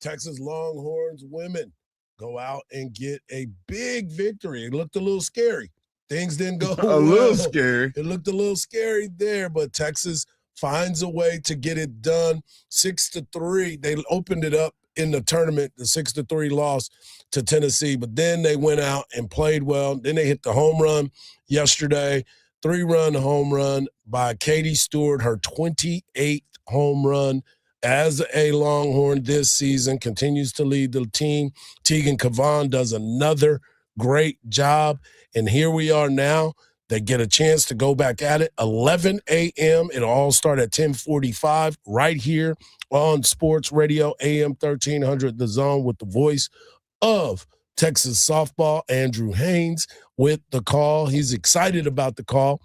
Texas Longhorns women go out and get a big victory. It looked a little scary. Things didn't go A little scary. It looked a little scary there, but Texas finds a way to get it done. 6-3. They opened it up in the tournament, the 6-3 loss to Tennessee, but then they went out and played well. Then they hit the home run yesterday, 3-run home run by Katie Stewart, her 28th home run as a Longhorn this season, continues to lead the team. Tegan Kavan does another great job. And here we are now. They get a chance to go back at it. 11 a.m. It'll all start at 10:45 right here on Sports Radio AM 1300 The Zone with the voice of Texas softball, Andrew Haynes, with the call. He's excited about the call.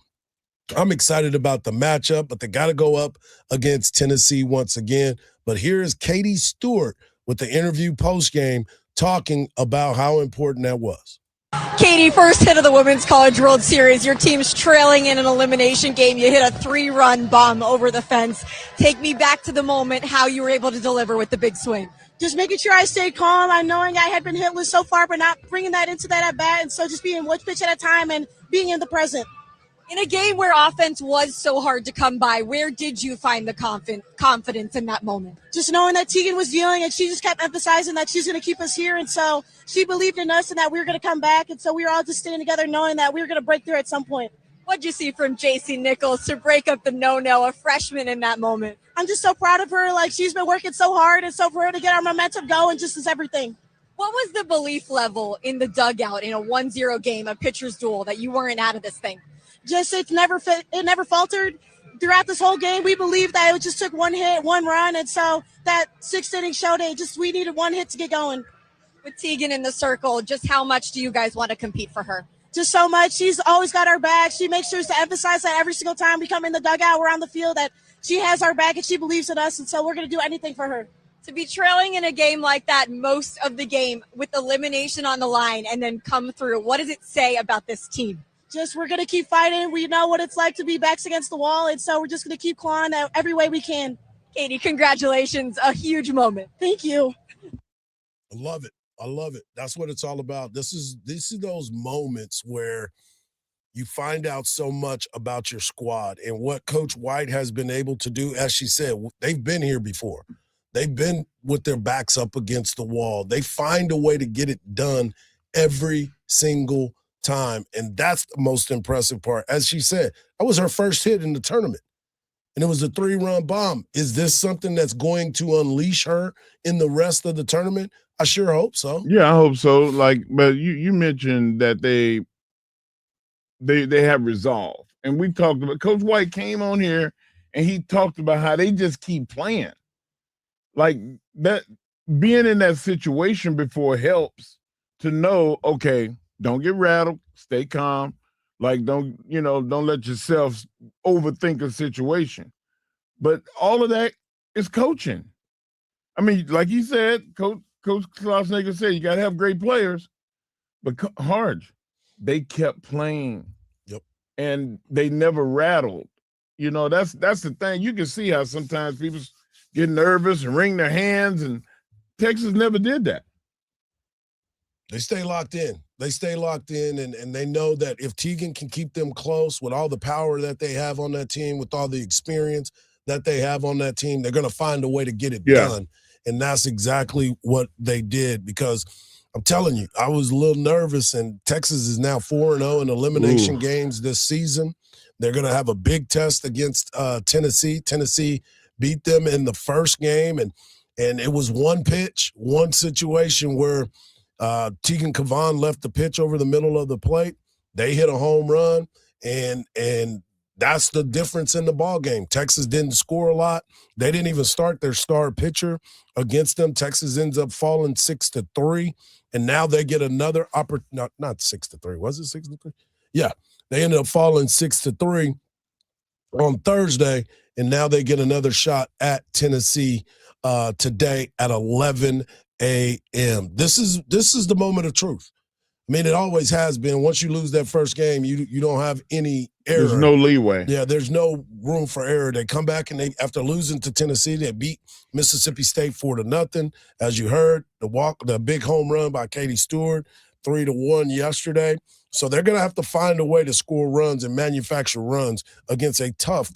I'm excited about the matchup, but they got to go up against Tennessee once again. But here is Katie Stewart with the interview post-game talking about how important that was. Katie, first hit of the Women's College World Series. Your team's trailing in an elimination game. You hit a 3-run bomb over the fence. Take me back to the moment, how you were able to deliver with the big swing. Just making sure I stayed calm. I'm knowing I had been hitless so far, but not bringing that into that at bat. And so just being one pitch at a time and being in the present. In a game where offense was so hard to come by, where did you find the confidence in that moment? Just knowing that Tegan was dealing, and she just kept emphasizing that she's going to keep us here. And so she believed in us and that we were going to come back. And so we were all just staying together knowing that we were going to break through at some point. What'd you see from JC Nichols to break up the no-no, a freshman in that moment? I'm just so proud of her. Like, she's been working so hard, and so for her to get our momentum going just is everything. What was the belief level in the dugout in a 1-0 game, a pitcher's duel, that you weren't out of this thing? Just it never faltered throughout this whole game. We believed that it just took one hit, one run, and so that 6th inning showed we needed one hit to get going. With Tegan in the circle, just how much do you guys want to compete for her? Just so much. She's always got our back. She makes sure to emphasize that every single time we come in the dugout, we're on the field, that she has our back and she believes in us, and so we're going to do anything for her. To be trailing in a game like that most of the game with elimination on the line and then come through, what does it say about this team? Just we're going to keep fighting. We know what it's like to be backs against the wall, and so we're just going to keep clawing every way we can. Katie, congratulations. A huge moment. Thank you. I love it. I love it. That's what it's all about. This is those moments where you find out so much about your squad and what Coach White has been able to do. As she said, they've been here before. They've been with their backs up against the wall. They find a way to get it done every single time, and that's the most impressive part. As she said, that was her first hit in the tournament, and it was a 3-run bomb. Is this something that's going to unleash her in the rest of the tournament? I sure hope so. Yeah, I hope so. But you mentioned that they have resolve, and we talked about Coach White came on here and he talked about how they just keep playing. Like that, being in that situation before helps to know, okay, don't get rattled, stay calm. Like, don't let yourself overthink a situation. But all of that is coaching. I mean, like you said, Coach Klausnagel said, you got to have great players. But Hardge, they kept playing. Yep. And they never rattled. That's the thing. You can see how sometimes people get nervous and wring their hands, and Texas never did that. They stay locked in. And they know that if Tegan can keep them close with all the power that they have on that team, with all the experience that they have on that team, they're going to find a way to get it done. And that's exactly what they did, because I'm telling you, I was a little nervous, and Texas is now 4-0 in elimination games this season. They're going to have a big test against Tennessee. Tennessee beat them in the first game, and it was one pitch, one situation where Tegan Kavan left the pitch over the middle of the plate. They hit a home run, and that's the difference in the ball game. Texas didn't score a lot. They didn't even start their star pitcher against them. Texas ends up falling 6-3, and now they get another opportunity. Not 6-3. Was it 6-3? Yeah, they ended up falling 6-3 on Thursday, and now they get another shot at Tennessee today at 11 a.m. This is the moment of truth. I mean, it always has been. Once you lose that first game, you don't have any error. There's no leeway. Yeah, there's no room for error. They come back, and after losing to Tennessee, they beat Mississippi State 4-0. As you heard, the big home run by Katie Stewart, 3-1 yesterday. So they're going to have to find a way to score runs and manufacture runs against a tough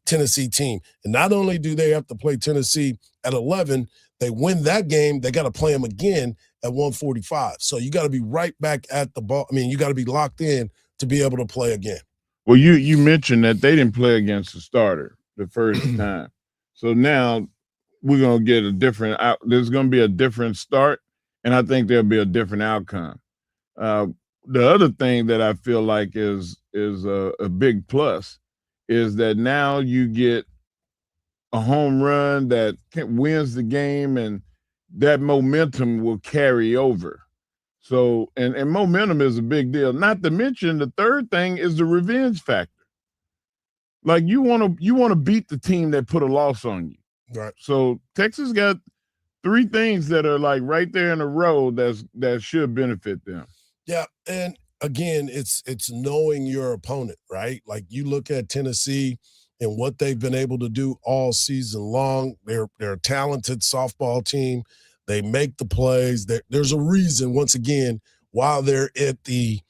Tennessee team. And not only do they have to play Tennessee at 11, they win that game, they got to play them again at 1:45. So you got to be right back at the ball. I mean, you got to be locked in to be able to play again. Well, you mentioned that they didn't play against the starter the first time. So now we're going to get a different there's going to be a different start, and I think there'll be a different outcome. The other thing that I feel like is a big plus is that now you get a home run that wins the game, and that momentum will carry over. So, and momentum is a big deal. Not to mention the third thing is the revenge factor. Like you want to beat the team that put a loss on you. Right. So Texas got 3 things that are like right there in a row that should benefit them. Yeah, and again, it's knowing your opponent, right? Like you look at Tennessee and what they've been able to do all season long. They're a talented softball team. They make the plays. There's a reason, once again, why they're at the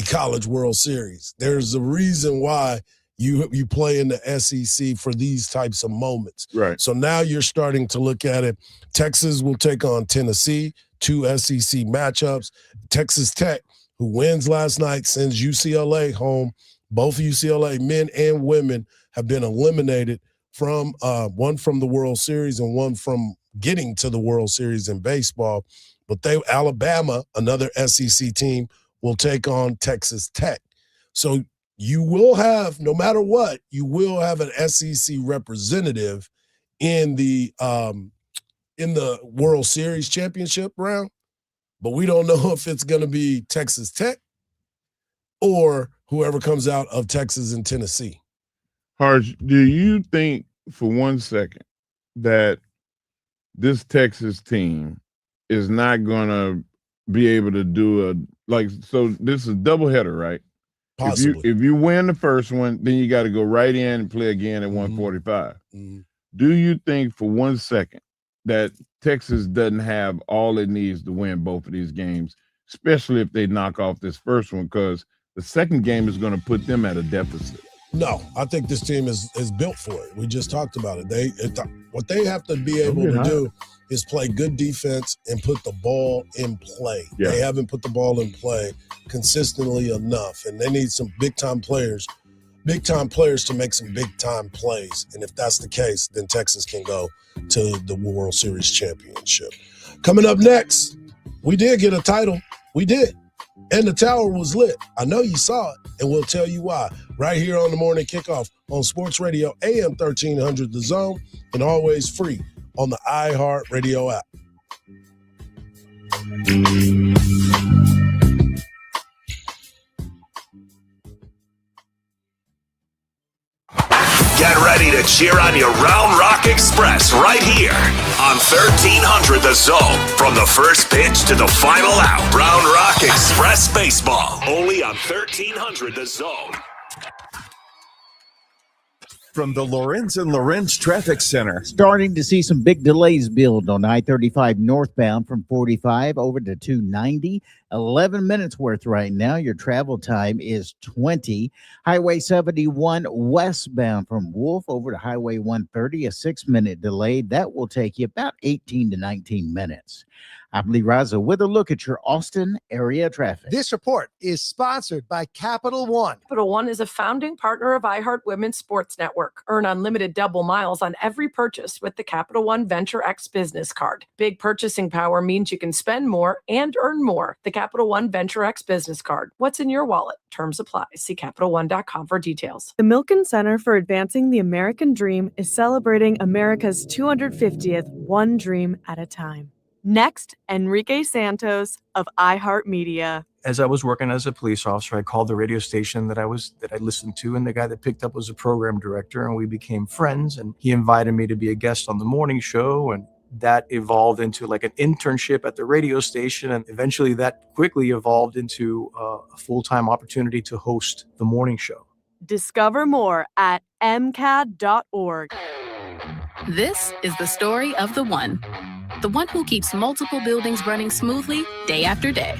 College World Series. There's a reason why you play in the SEC for these types of moments. Right. So now you're starting to look at it. Texas will take on Tennessee, 2 SEC matchups. Texas Tech, who wins last night, sends UCLA home. Both UCLA men and women have been eliminated from one from the World Series and one from getting to the World Series in baseball. But Alabama, another SEC team, will take on Texas Tech. So you will have, no matter what, you will have an SEC representative in the World Series championship round, but we don't know if it's going to be Texas Tech or whoever comes out of Texas and Tennessee. Hardge, do you think for 1 second that this Texas team is not going to be able to do so this is a doubleheader, right? Possibly. If you win the first one, then you got to go right in and play again at 145. Mm-hmm. Do you think for 1 second that Texas doesn't have all it needs to win both of these games, especially if they knock off this first one, because the second game is going to put them at a deficit? No, I think this team is built for it. We just talked about it. What they have to be able to do is play good defense and put the ball in play. Yeah. They haven't put the ball in play consistently enough, and they need some big-time players to make some big-time plays. And if that's the case, then Texas can go to the World Series championship. Coming up next, we did get a title. We did. And the tower was lit. I know you saw it, and we'll tell you why. Right here on the Morning Kickoff on Sports Radio AM 1300 The Zone, and always free on the iHeartRadio app. Get ready to cheer on your Round Rock Express right here on 1300 The Zone. From the first pitch to the final out, Round Rock Express Baseball. Only on 1300 The Zone. From the Lorenz and Lorenz Traffic Center. Starting to see some big delays build on I-35 northbound from 45 over to 290. 11 minutes worth right now. Your travel time is 20. Highway 71 westbound from Wolf over to Highway 130, a 6-minute delay. That will take you about 18 to 19 minutes. I'm Lee Raza with a look at your Austin area traffic. This report is sponsored by Capital One. Capital One is a founding partner of iHeart Women's Sports Network. Earn unlimited double miles on every purchase with the Capital One Venture X business card. Big purchasing power means you can spend more and earn more. The Capital One Venture X business card. What's in your wallet? Terms apply. See CapitalOne.com for details. The Milken Center for Advancing the American Dream is celebrating America's 250th One Dream at a Time. Next, Enrique Santos of iHeartMedia. As I was working as a police officer, I called the radio station that I listened to, and the guy that picked up was a program director, and we became friends. And he invited me to be a guest on the morning show, and that evolved into like an internship at the radio station, and eventually that quickly evolved into a full-time opportunity to host the morning show. Discover more at mcad.org. This is the story of the one who keeps multiple buildings running smoothly day after day.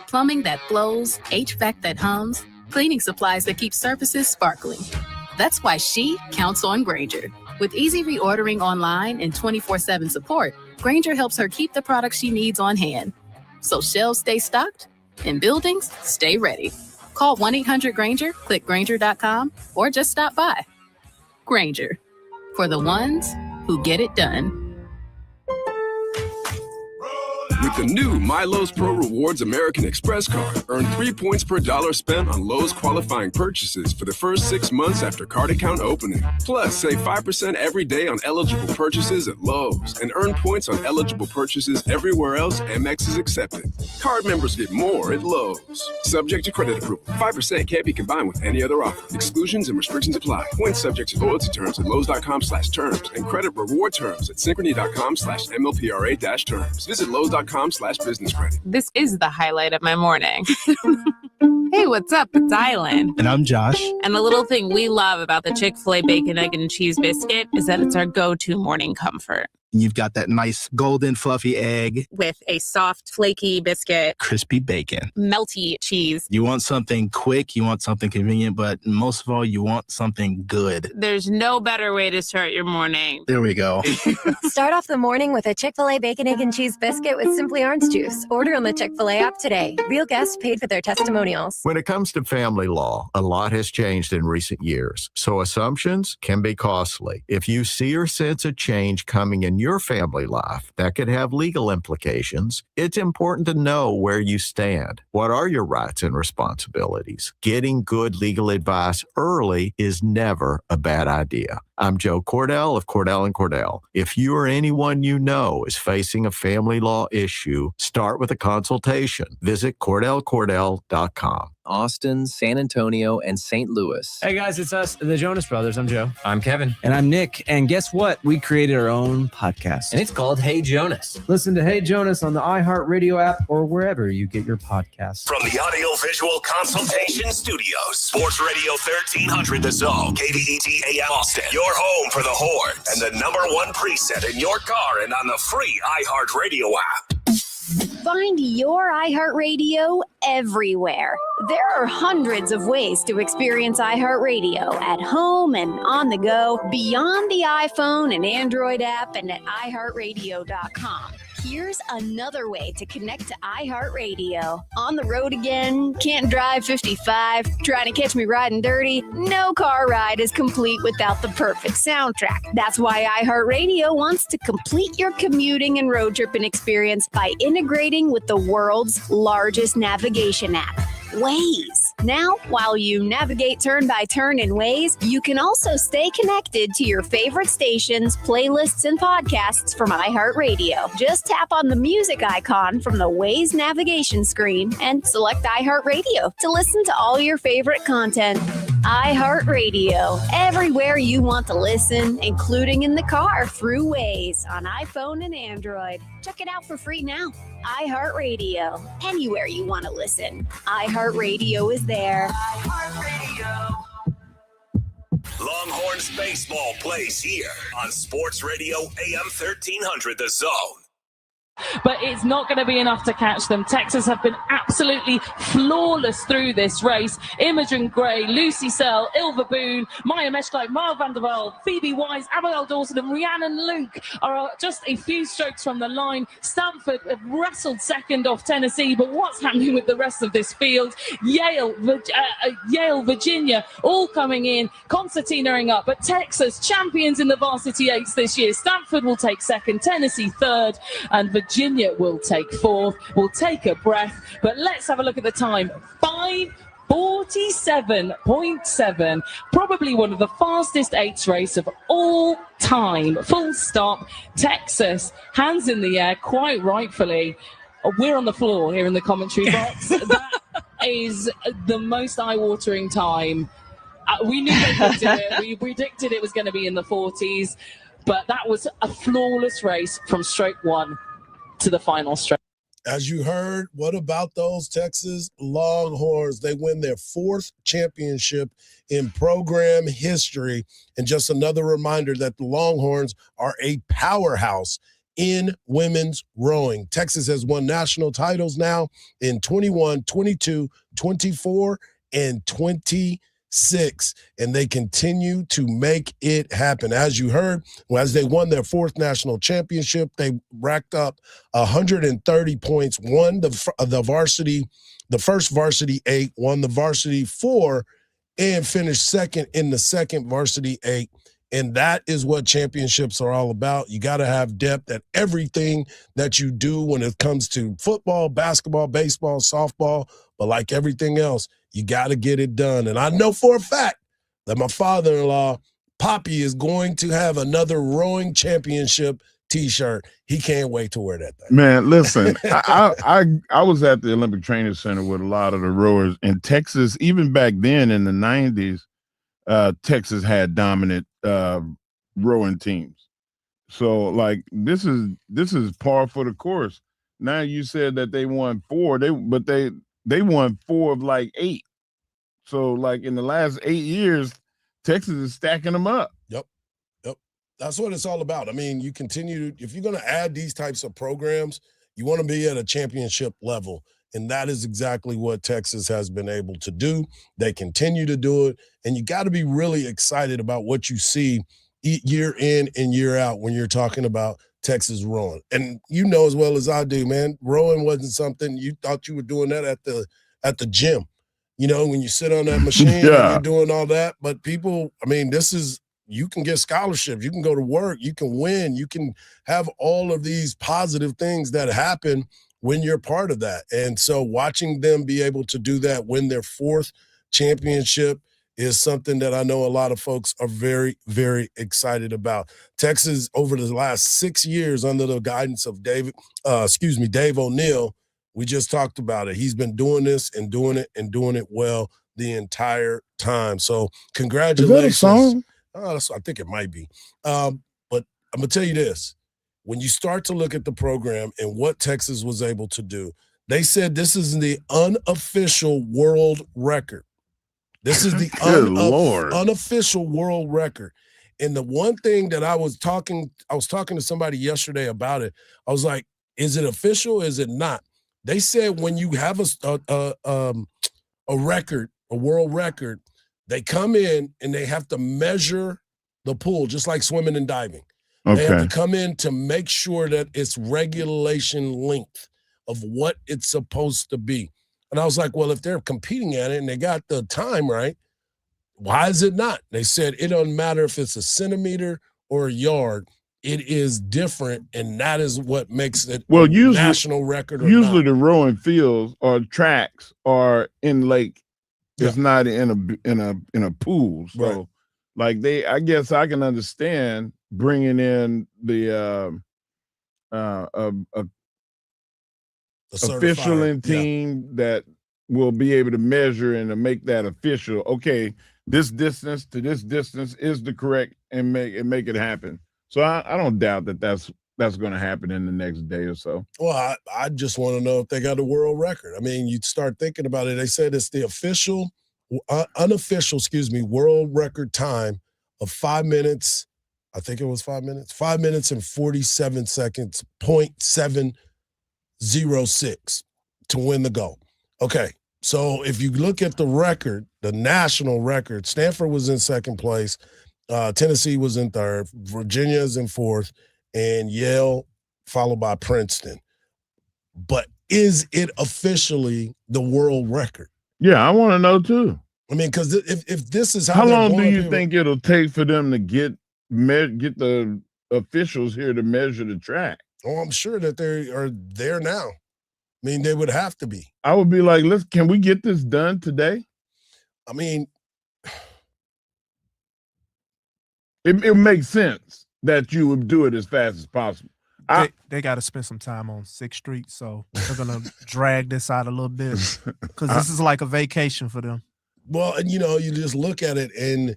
Plumbing that flows, HVAC that hums, cleaning supplies that keep surfaces sparkling. That's why she counts on Grainger. With easy reordering online and 24/7 support, Grainger helps her keep the products she needs on hand. So shelves stay stocked and buildings stay ready. Call 1-800-GRAINGER, click Grainger.com, or just stop by. Grainger, for the ones who get it done. With the new My Lowe's Pro Rewards American Express card, earn 3 points per dollar spent on Lowe's qualifying purchases for the first 6 months after card account opening. Plus, save 5% every day on eligible purchases at Lowe's and earn points on eligible purchases everywhere else Amex is accepted. Card members get more at Lowe's. Subject to credit approval. 5% can't be combined with any other offer. Exclusions and restrictions apply. Points subject to loyalty terms at Lowe's.com/terms and credit reward terms at Synchrony.com/MLPRA-terms. Visit Lowe's.com/business credit. This is the highlight of my morning. Hey, what's up? It's Island. And I'm Josh. And the little thing we love about the Chick-fil-A Bacon, Egg, and Cheese Biscuit is that it's our go-to morning comfort. You've got that nice golden fluffy egg With a soft, flaky biscuit, crispy bacon. melty cheese. You want something quick, you want something convenient, but most of all, you want something good. There's no better way to start your morning. There we go. Start off the morning with a Chick-fil-A Bacon, Egg, and Cheese Biscuit with Simply Orange Juice. Order on the Chick-fil-A app today. Real guests paid for their testimonials. When it comes to family law, a lot has changed in recent years, so assumptions can be costly. If you see or sense a change coming in your family life that could have legal implications, it's important to know where you stand. What are your rights and responsibilities? Getting good legal advice early is never a bad idea. I'm Joe Cordell of Cordell & Cordell. If you or anyone you know is facing a family law issue, start with a consultation. Visit CordellCordell.com. Austin, San Antonio, and St. Louis. Hey guys, it's us, the Jonas Brothers. I'm Joe. I'm Kevin. And I'm Nick. And guess what? We created our own podcast. And it's called Hey Jonas. Listen to Hey Jonas on the iHeartRadio app or wherever you get your podcasts. From the Audio-Visual Consultation Studios, Sports Radio 1300 The Zone, KDET AM Austin, your home for the Horns, and the #1 preset in your car and on the free iHeartRadio app. Find your iHeartRadio everywhere. There are hundreds of ways to experience iHeartRadio at home and on the go, beyond the iPhone and Android app and at iHeartRadio.com. Here's another way to connect to iHeartRadio. On the road again? Can't drive 55? Trying to catch me riding dirty? No car ride is complete without the perfect soundtrack. That's why iHeartRadio wants to complete your commuting and road tripping experience by integrating with the world's largest navigation app, Waze. Now, while you navigate turn by turn in Waze, you can also stay connected to your favorite stations, playlists, and podcasts from iHeartRadio. Just tap on the music icon from the Waze navigation screen and select iHeartRadio to listen to all your favorite content. iHeartRadio, everywhere you want to listen, including in the car through Waze on iPhone and Android. Check it out for free now. iHeartRadio, anywhere you want to listen. iHeartRadio is there. Longhorns baseball plays here on Sports Radio AM 1300 The Zone. But it's not going to be enough to catch them. Texas have been absolutely flawless through this race. Imogen Gray, Lucy Searle, Ilva Boone, Maya Meshkite, Mara Vandervelde, Phoebe Wise, Abigail Dawson, and Rhiannon Luke are just a few strokes from the line. Stanford have wrestled second off Tennessee, but what's happening with the rest of this field? Yale, Virginia, all coming in. Concertinaing up, but Texas, champions in the varsity eights this year. Stanford will take second, Tennessee third, and Virginia will take fourth. We'll take a breath, but let's have a look at the time. 5:47.7, probably one of the fastest eights race of all time. Full stop. Texas, hands in the air, quite rightfully. We're on the floor here in the commentary box. That is the most eye-watering time. We knew they could do it. We predicted it was going to be in the 40s, but that was a flawless race from stroke one to the final stroke. As you heard, what about those Texas Longhorns? They win their 4th championship in program history. And just another reminder that the Longhorns are a powerhouse in women's rowing. Texas has won national titles now in 21, 22, 24, and 26, and they continue to make it happen. As you heard, as they won their 4th national championship, they racked up 130 points, won the first varsity 8, won the varsity 4, and finished second in the second varsity 8 And that is what championships are all about. You got to have depth at everything that you do when it comes to football, basketball, baseball, softball. But like everything else, you got to get it done. And I know for a fact that my father-in-law, Poppy, is going to have another rowing championship T-shirt. He can't wait to wear that thing. Man, listen, I was at the Olympic Training Center with a lot of the rowers in Texas. Even back then in the 90s, Texas had dominant rowing teams. So like this is par for the course. Now you said that they won 4, they won 4 of like 8. So like in the last 8 years, Texas is stacking them up. Yep. That's what it's all about. I mean, you continue if you're going to add these types of programs, you want to be at a championship level. And that is exactly what Texas has been able to do. They continue to do it. And you got to be really excited about what you see year in and year out when you're talking about Texas rowing. And you know as well as I do, man, rowing wasn't something you thought you were doing that at the gym. You know, when you sit on that machine and you're doing all that. But people, I mean, you can get scholarships, you can go to work, you can win, you can have all of these positive things that happen when you're part of that. And so watching them be able to do that, win their 4th championship, is something that I know a lot of folks are very, very excited about. Texas, over the last 6 years under the guidance of Dave O'Neal, we just talked about it. He's been doing this and doing it well the entire time. So congratulations. Is that a song? I think it might be. But I'm going to tell you this. When you start to look at the program and what Texas was able to do, they said this is the unofficial world record. This is the unofficial world record. And the one thing that I was talking to somebody yesterday about it. I was like, is it official? Is it not? They said when you have a record, a world record, they come in and they have to measure the pool, just like swimming and diving. Okay. They have to come in to make sure that it's regulation length of what it's supposed to be. And I was like, well, if they're competing at it and they got the time right, why is it not? They said it doesn't matter if it's a centimeter or a yard. It is different, and that is what makes it a national record. Usually the rowing fields or tracks are in lake. It's not in a pool. So like I guess I can understand bringing in the officialing team that will be able to measure and to make that official. Okay, this distance to this distance is the correct and make it happen. So I don't doubt that that's going to happen in the next day or so. Well, I just want to know if they got a world record. I mean, you start thinking about it. They said it's the unofficial world record time of 5 minutes. I think it was 5 minutes. 5 minutes and 47 seconds, 0.706 to win the gold. Okay, so if you look at the record, the national record, Stanford was in second place. Tennessee was in third. Virginia is in fourth. And Yale followed by Princeton. But is it officially the world record? Yeah, I want to know too. I mean, because if this is how long do you think it'll take for them to get the officials here to measure the track? Oh, I'm sure that they are there now. I mean, they would have to be. I would be like, can we get this done today? I mean, it makes sense that you would do it as fast as possible. They got to spend some time on 6th Street, so they're going to drag this out a little bit because this is like a vacation for them. Well, and you just look at it and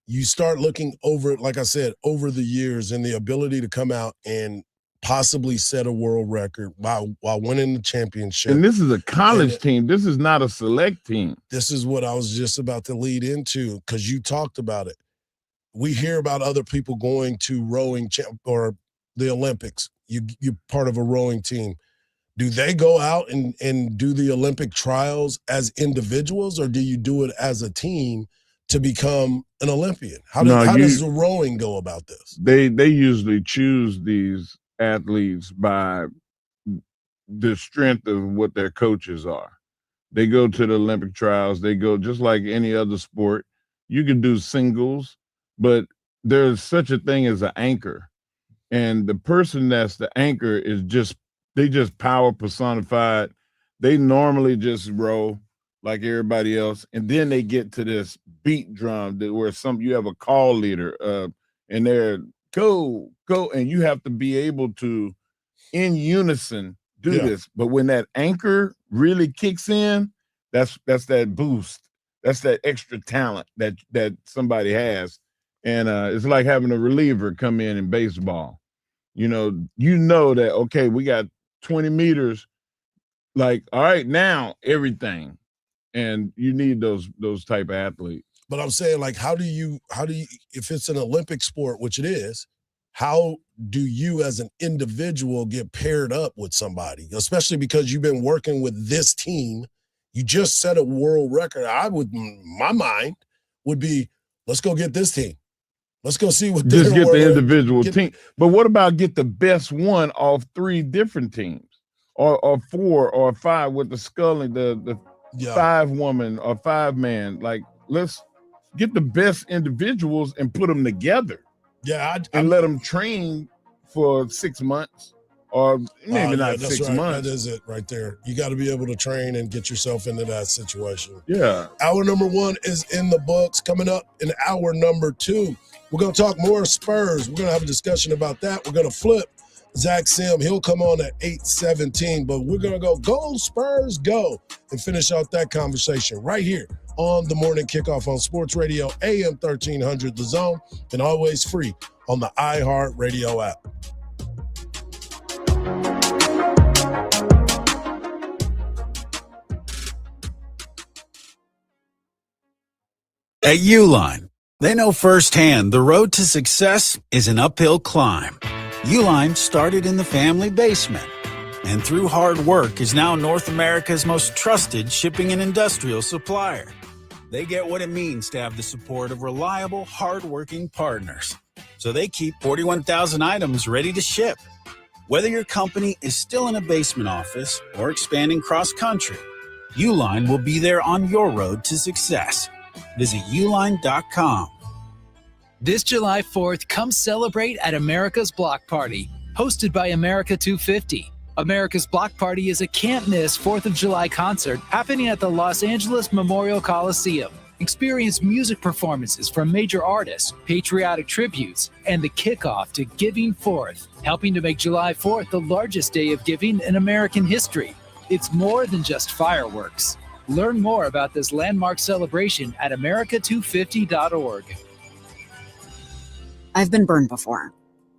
you start looking over, like I said, over the years and the ability to come out and possibly set a world record while winning the championship. And this is a college team. This is not a select team. This is what I was just about to lead into because you talked about it. We hear about other people going to rowing or the Olympics. You're part of a rowing team. Do they go out and do the Olympic trials as individuals, or do you do it as a team to become an Olympian? How does the rowing go about this? They usually choose these athletes by the strength of what their coaches are. They go to the Olympic trials. They go just like any other sport. You can do singles, but there's such a thing as an anchor, and the person that's the anchor is just power personified. They normally just row like everybody else, and then they get to this beat drum where you have a call leader, and they're go, and you have to be able to in unison do this. But when that anchor really kicks in, that's that boost. That's that extra talent that somebody has. And it's like having a reliever come in baseball. You know that, okay, we got 20 meters. Like, all right, now everything. And you need those type of athletes. But I'm saying, like, how do you, if it's an Olympic sport, which it is, how do you as an individual get paired up with somebody, especially because you've been working with this team? You just set a world record. My mind would be, let's go get this team. Let's go see what just get the individual team. But what about get the best one off 3 different teams, or 4 or 5 with the sculling, the 5-woman or 5-man? Like, let's get the best individuals and put them together. Yeah, and let them train for 6 months, or maybe not 6 months. That is it right there. You got to be able to train and get yourself into that situation. Yeah. Hour number 1 is in the books. Coming up in hour number 2, we're going to talk more Spurs. We're going to have a discussion about that. We're going to flip Zach Sim. He'll come on at 8:17, but we're going to go Spurs, go, and finish out that conversation right here on the Morning Kickoff on Sports Radio, AM 1300 The Zone, and always free on the iHeart Radio app. At Uline, they know firsthand the road to success is an uphill climb. Uline started in the family basement, and through hard work is now North America's most trusted shipping and industrial supplier. They get what it means to have the support of reliable, hard-working partners. So they keep 41,000 items ready to ship. Whether your company is still in a basement office or expanding cross-country, Uline will be there on your road to success. Visit uline.com. This July 4th, come celebrate at America's Block Party, hosted by America 250. America's Block Party is a can't-miss 4th of July concert happening at the Los Angeles Memorial Coliseum. Experience music performances from major artists, patriotic tributes, and the kickoff to Giving Forth, helping to make July 4th the largest day of giving in American history. It's more than just fireworks. Learn more about this landmark celebration at america250.org. I've been burned before.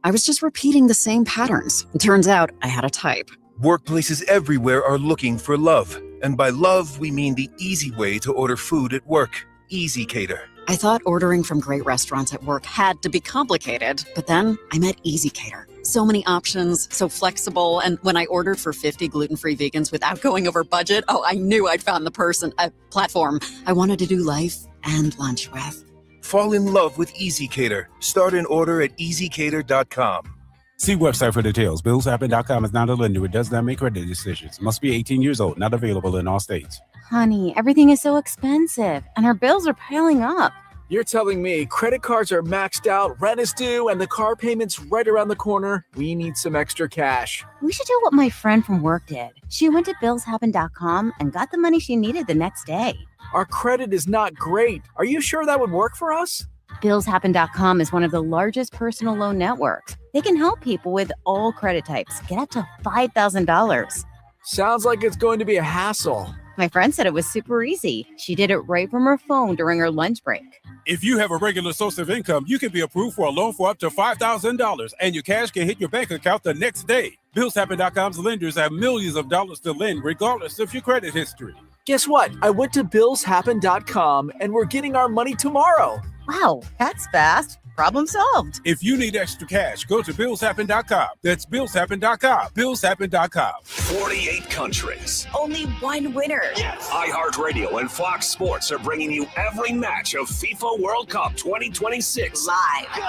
I was just repeating the same patterns. It turns out I had a type. Workplaces everywhere are looking for love. And by love, we mean the easy way to order food at work. Easy Cater. I thought ordering from great restaurants at work had to be complicated, but then I met Easy Cater. So many options, so flexible, and when I ordered for 50 gluten-free vegans without going over budget, I knew I'd found the platform I wanted to do life and lunch with. Fall in love with Easy Cater. Start an order at easycater.com. See website for details. BillsHappen.com is not a lender. It does not make credit decisions. Must be 18 years old. Not available in all states. Honey, everything is so expensive, and our bills are piling up. You're telling me credit cards are maxed out, rent is due, and the car payment's right around the corner? We need some extra cash. We should do what my friend from work did. She went to BillsHappen.com and got the money she needed the next day. Our credit is not great. Are you sure that would work for us? BillsHappen.com is one of the largest personal loan networks. They can help people with all credit types get up to $5,000. Sounds like it's going to be a hassle. My friend said it was super easy. She did it right from her phone during her lunch break. If you have a regular source of income, you can be approved for a loan for up to $5,000, and your cash can hit your bank account the next day. BillsHappen.com's lenders have millions of dollars to lend, regardless of your credit history. Guess what? I went to BillsHappen.com, and we're getting our money tomorrow. Wow, that's fast. Problem solved. If you need extra cash, go to BillsHappen.com. That's BillsHappen.com. BillsHappen.com. 48 countries. Only one winner. Yes. iHeartRadio and Fox Sports are bringing you every match of FIFA World Cup 2026. Live. Go!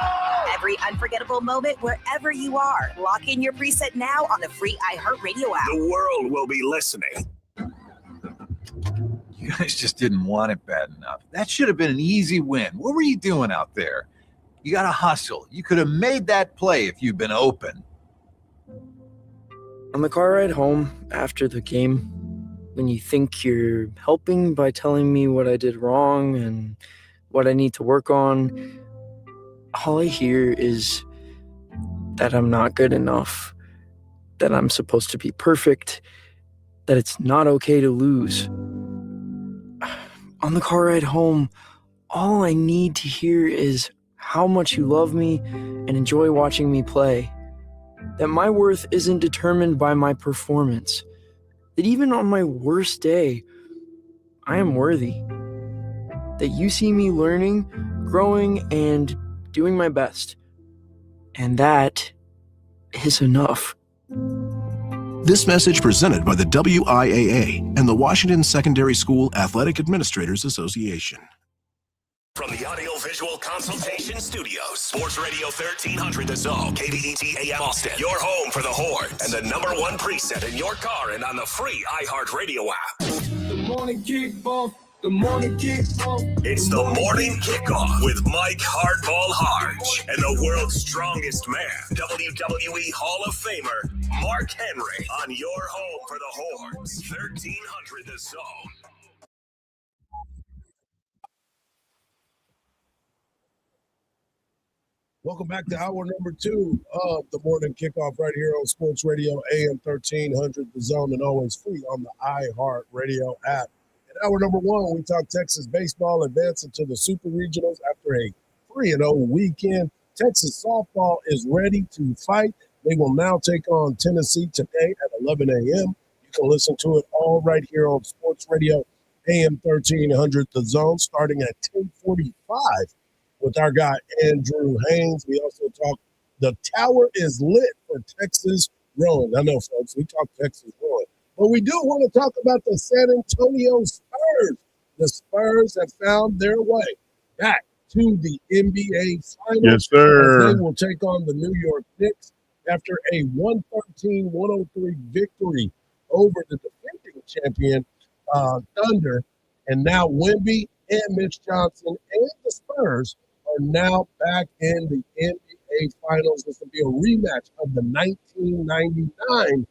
Every unforgettable moment wherever you are. Lock in your preset now on the free iHeartRadio app. The world will be listening. You guys just didn't want it bad enough. That should have been an easy win. What were you doing out there? You got to hustle. You could have made that play if you'd been open. On the car ride home after the game, when you think you're helping by telling me what I did wrong and what I need to work on, all I hear is that I'm not good enough, that I'm supposed to be perfect, that it's not okay to lose. On the car ride home, all I need to hear is how much you love me and enjoy watching me play. That my worth isn't determined by my performance. That even on my worst day, I am worthy. That you see me learning, growing, and doing my best. And that is enough. This message presented by the WIAA and the Washington Secondary School Athletic Administrators Association. From the Audio-Visual Consultation Studios, Sports Radio 1300 The Zone, KBET AM Austin, your home for the Horns, and the #1 preset in your car and on the free iHeartRadio app. The morning kickoff. The morning kickoff. It's the morning kickoff with Mike Hardball Hardge and the world's strongest man, WWE Hall of Famer Mark Henry, on your home for the Horns, 1300 The Zone. Welcome back to hour number 2 of the morning kickoff right here on Sports Radio AM 1300 The Zone, and always free on the iHeartRadio app. In hour number 1, we talk Texas baseball advancing to the Super Regionals after a 3-0 weekend. Texas softball is ready to fight. They will now take on Tennessee today at 11 a.m. You can listen to it all right here on Sports Radio AM 1300 The Zone, starting at 10:45. With our guy Andrew Haynes. We also talk the tower is lit for Texas rowing. I know, folks, we talk Texas rowing, but we do want to talk about the San Antonio Spurs. The Spurs have found their way back to the NBA Finals. Yes, sir. They will take on the New York Knicks after a 113-103 victory over the defending champion Thunder. And now Wemby and Mitch Johnson and the Spurs are now back in the NBA Finals. This will be a rematch of the 1999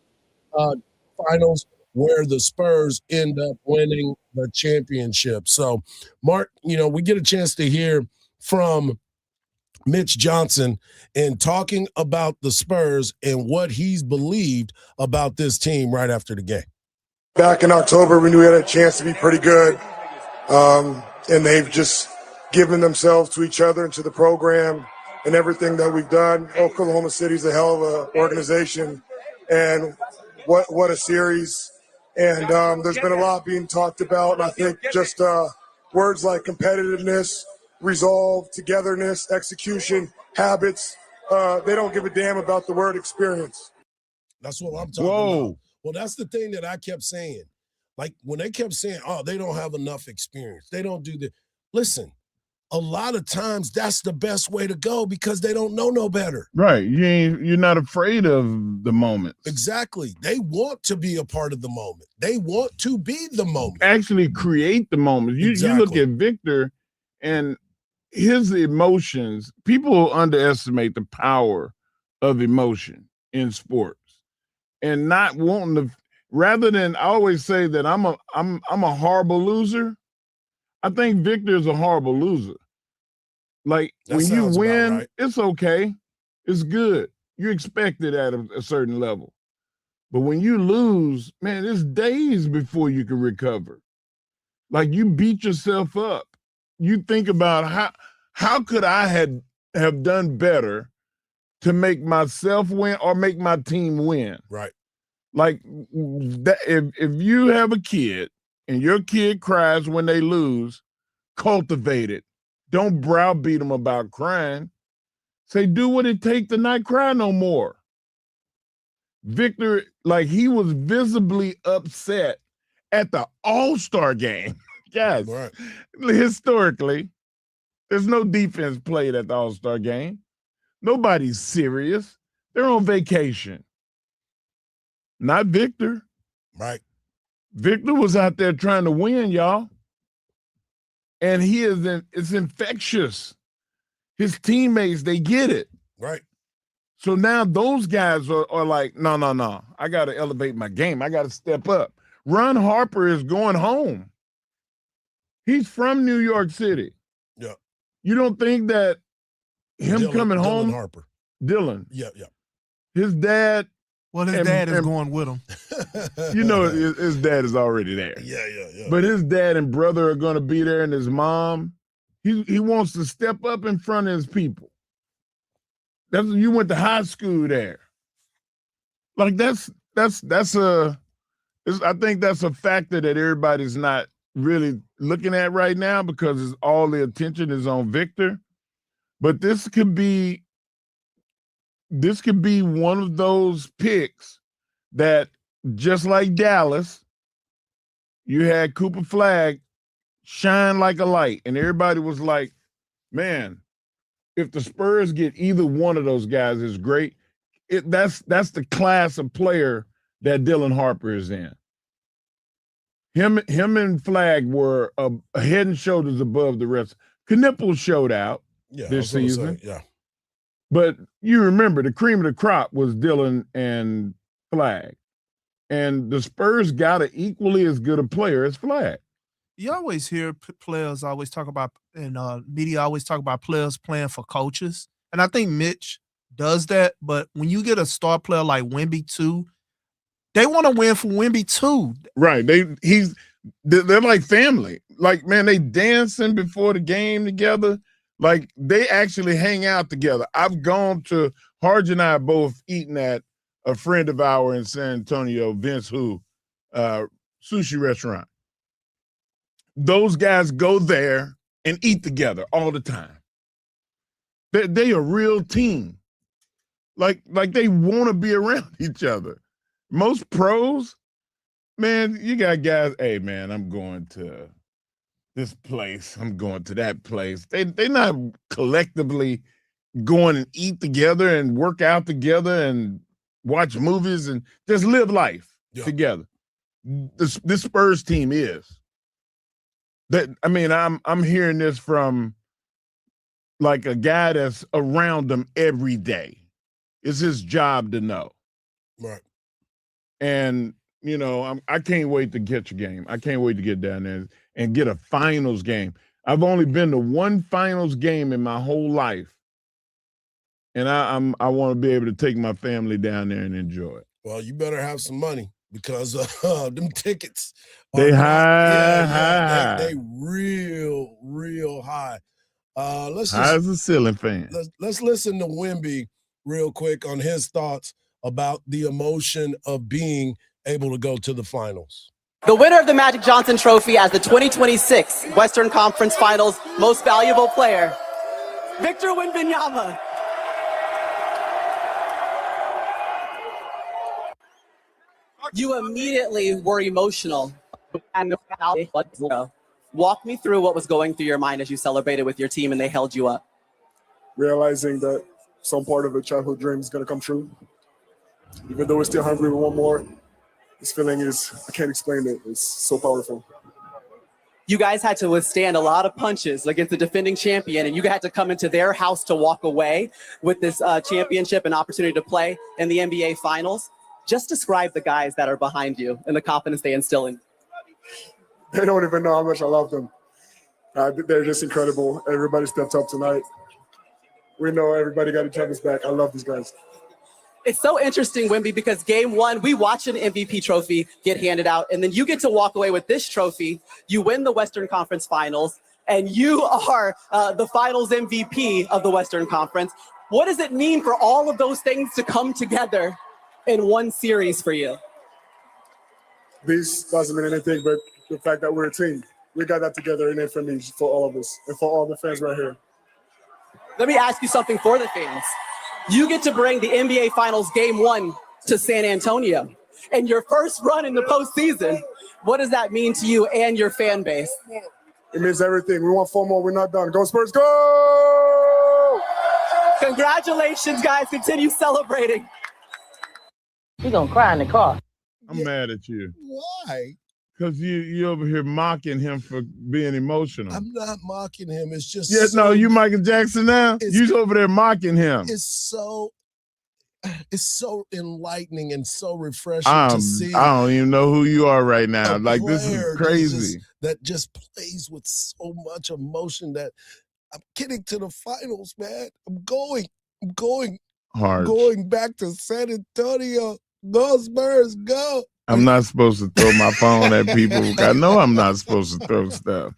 Finals, where the Spurs end up winning the championship. So, Mark, we get a chance to hear from Mitch Johnson and talking about the Spurs and what he's believed about this team right after the game. Back in October, we knew we had a chance to be pretty good, and they've just given themselves to each other and to the program and everything that we've done. Oklahoma City's a hell of an organization, and what a series. And there's been a lot being talked about, and I think just words like competitiveness, resolve, togetherness, execution, habits, they don't give a damn about the word experience. That's what I'm talking about. Well, that's the thing that I kept saying. Like, when they kept saying, oh, they don't have enough experience, they don't do this. Listen, a lot of times that's the best way to go because they don't know no better. Right. You're not afraid of the moment. Exactly. They want to be a part of the moment. They want to be the moment. Actually create the moment. You look at Victor and his emotions. People underestimate the power of emotion in sports and not wanting to, rather than, I always say that I'm a horrible loser. I think Victor is a horrible loser. Like, when you win, right. It's okay. It's good. You expect it at a certain level. But when you lose, man, it's days before you can recover. Like, you beat yourself up. You think about how could I have done better to make myself win or make my team win? Right. Like, that, if you have a kid and your kid cries when they lose, cultivate it. Don't browbeat them about crying. Say, do what it takes to not cry no more. Victor, like, he was visibly upset at the All-Star game. Yes. Right. Historically, there's no defense played at the All-Star game. Nobody's serious. They're on vacation. Not Victor. Right. Victor was out there trying to win, y'all. And it's infectious. his teammates, they get it. Right. So now those guys are like, no. I got to elevate my game. I got to step up. Ron Harper is going home. He's from New York City. Yeah. You don't think that him coming home? Dylan Harper. Dylan. Yeah. His dad. Well, his dad is going with him. You know, his dad is already there. Yeah. But his dad and brother are going to be there, and his mom. He wants to step up in front of his people. You went to high school there. Like I think that's a factor that everybody's not really looking at right now because all the attention is on Victor. But this could be one of those picks that, just like Dallas, you had Cooper Flagg shine like a light, and everybody was like, man, if the Spurs get either one of those guys, is great. That's the class of player that Dylan Harper is in. Him and Flagg were a head and shoulders above the rest. Knipple showed out this season. But you remember the cream of the crop was Dylan and Flagg. And the Spurs got an equally as good a player as Flagg. You always hear players always talk about, and media always talk about players playing for coaches. And I think Mitch does that. But when you get a star player like Wemby too, they want to win for Wemby too. Right. They're like family. Like, man, they dancing before the game together. Like, they actually hang out together. I've gone to, Hardge and I both eaten at a friend of ours in San Antonio, Vince Hu, sushi restaurant. Those guys go there and eat together all the time. They a real team. Like they want to be around each other. Most pros, man, you got guys, hey, man, I'm going to this place. I'm going to that place. They're not collectively going and eat together and work out together and watch movies and just live life together. This Spurs team is. I'm hearing this from like a guy that's around them every day. It's his job to know. Right. And, you know, I can't wait to catch a game. I can't wait to get down there and get a finals game. I've only been to one finals game in my whole life. And I want to be able to take my family down there and enjoy it. Well, you better have some money because them tickets. They high. They real high. High as a ceiling fan. Let's listen to Wemby real quick on his thoughts about the emotion of being able to go to the finals. The winner of the Magic Johnson Trophy as the 2026 Western Conference Finals Most Valuable Player, Victor Wembanyama. You immediately were emotional. Walk me through what was going through your mind as you celebrated with your team and they held you up. Realizing that some part of a childhood dream is going to come true. Even though we're still hungry for one more, this feeling I can't explain it. It's so powerful. You guys had to withstand a lot of punches against the defending champion, and you had to come into their house to walk away with this championship and opportunity to play in the NBA Finals. Just describe the guys that are behind you and the confidence they instill in you. They don't even know how much I love them. They're just incredible. Everybody stepped up tonight. We know everybody got each other's back. I love these guys. It's so interesting, Wemby, because game one, we watch an MVP trophy get handed out, and then you get to walk away with this trophy. You win the Western Conference Finals, and you are the Finals MVP of the Western Conference. What does it mean for all of those things to come together in one series for you? This doesn't mean anything, but the fact that we're a team, we got that together, and it for me, for all of us, and for all the fans right here. Let me ask you something for the fans. You get to bring the NBA Finals Game 1 to San Antonio, and your first run in the postseason. What does that mean to you and your fan base? It means everything. We want 4 more. We're not done. Go Spurs, go! Congratulations, guys. Continue celebrating. We're going to cry in the car. I'm mad at you. Why? Because you over here mocking him for being emotional. I'm not mocking him. It's just no, you Michael Jackson now? You over there mocking him. It's so enlightening and so refreshing to see. I don't even know who you are right now. Like, this is crazy. That just plays with so much emotion that I'm getting to the finals, man. I'm going Hard. Going back to San Antonio. Go Spurs, go. I'm not supposed to throw my phone at people. I know I'm not supposed to throw stuff.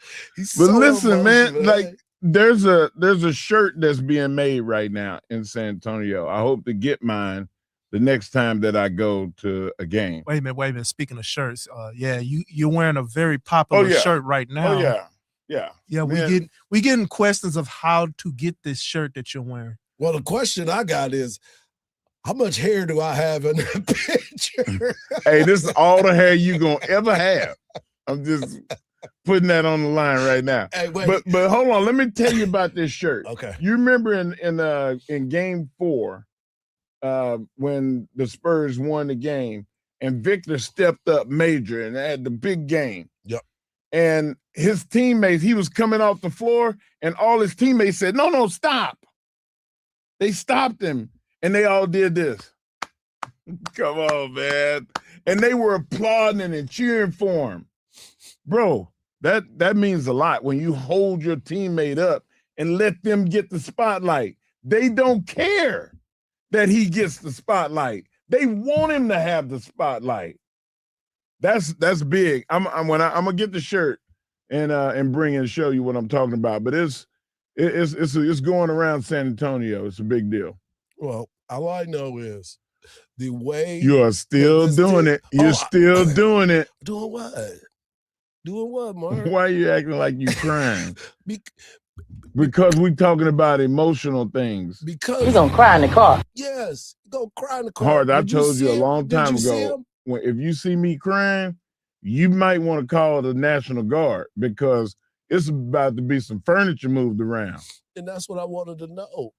But listen, man, like there's a shirt that's being made right now in San Antonio. I hope to get mine the next time that I go to a game. Wait a minute. Speaking of shirts, you're wearing a very popular shirt right now. Yeah. We getting questions of how to get this shirt that you're wearing. Well, the question I got is, how much hair do I have in that picture? Hey, this is all the hair you gonna ever have. I'm just putting that on the line right now. Hey, wait. But hold on, let me tell you about this shirt. Okay. You remember in game 4, when the Spurs won the game and Victor stepped up major and had the big game. Yep. And his teammates, he was coming off the floor, and all his teammates said, no, stop. They stopped him. And they all did this. Come on, man. And they were applauding and cheering for him. Bro, that means a lot when you hold your teammate up and let them get the spotlight. They don't care that he gets the spotlight. They want him to have the spotlight. That's big. I'm gonna get the shirt and bring it and show you what I'm talking about. But it's going around San Antonio. It's a big deal. Well, all I know is the way you are still doing it. You're still doing it. Doing what? Doing what, Mark? Why are you acting like you crying? Because we're talking about emotional things. Because he's gonna cry in the car. Yes, he's gonna cry in the car. Hard, I told you a long time ago. If you see me crying, you might want to call the National Guard because it's about to be some furniture moved around. And that's what I wanted to know.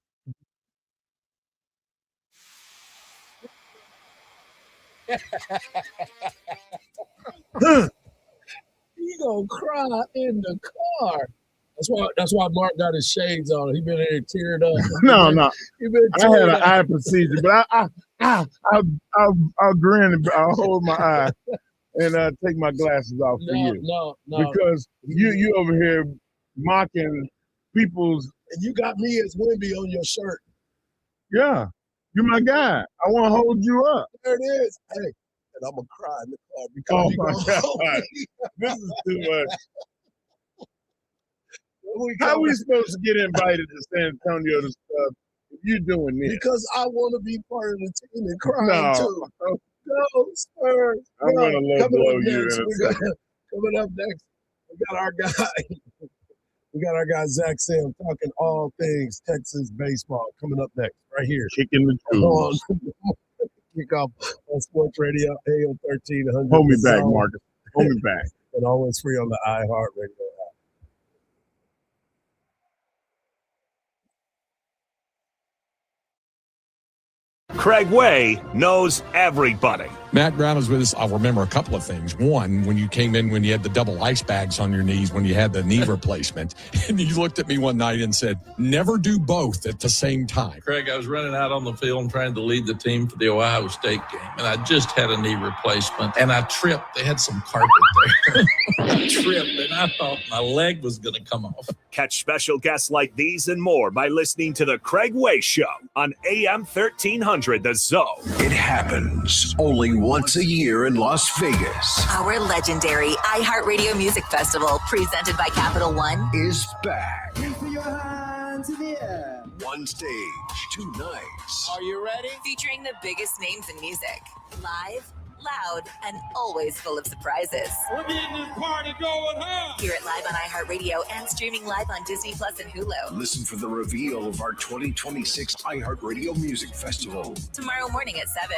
He gonna cry in the car. That's why Mark got his shades on. He been here teared up. No. I had an eye procedure, but I'll grin and I'll hold my eye and take my glasses off for you. No. Because you over here mocking people's. And you got me as Wemby on your shirt. Yeah. You're my guy. I want to hold you up. There it is. Hey, and I'm gonna cry in the car because my God. This is too much. How are we supposed to get invited to San Antonio to stuff if you're doing this? Because I want to be part of the team and crying too. Go Spurs. I'm gonna low blow you. Coming up next, we got our guy. We got our guy Zach Sam talking all things Texas baseball. Coming up next, right here. Kicking the tools. Kickoff on Sports Radio, AM 1300. Hold me back, Marcus. Hold me back. And always free on the iHeart Radio app. Craig Way knows everybody. Matt Brown is with us. I'll remember a couple of things. One, when you came in when you had the double ice bags on your knees, when you had the knee replacement, and you looked at me one night and said, never do both at the same time. Craig, I was running out on the field and trying to lead the team for the Ohio State game, and I just had a knee replacement, and I tripped. They had some carpet there. I tripped, and I thought my leg was going to come off. Catch special guests like these and more by listening to The Craig Way Show on AM 1300 The Zone. It happens only once a year in Las Vegas. Our legendary iHeartRadio Music Festival, presented by Capital One, is back. Your hands in the air. One stage, 2 nights. Are you ready? featuring the biggest names in music. Live, loud, and always full of surprises. We're getting this party going, huh? Hear it live on iHeartRadio and streaming live on Disney Plus and Hulu. Listen for the reveal of our 2026 iHeartRadio Music Festival. Tomorrow morning at 7.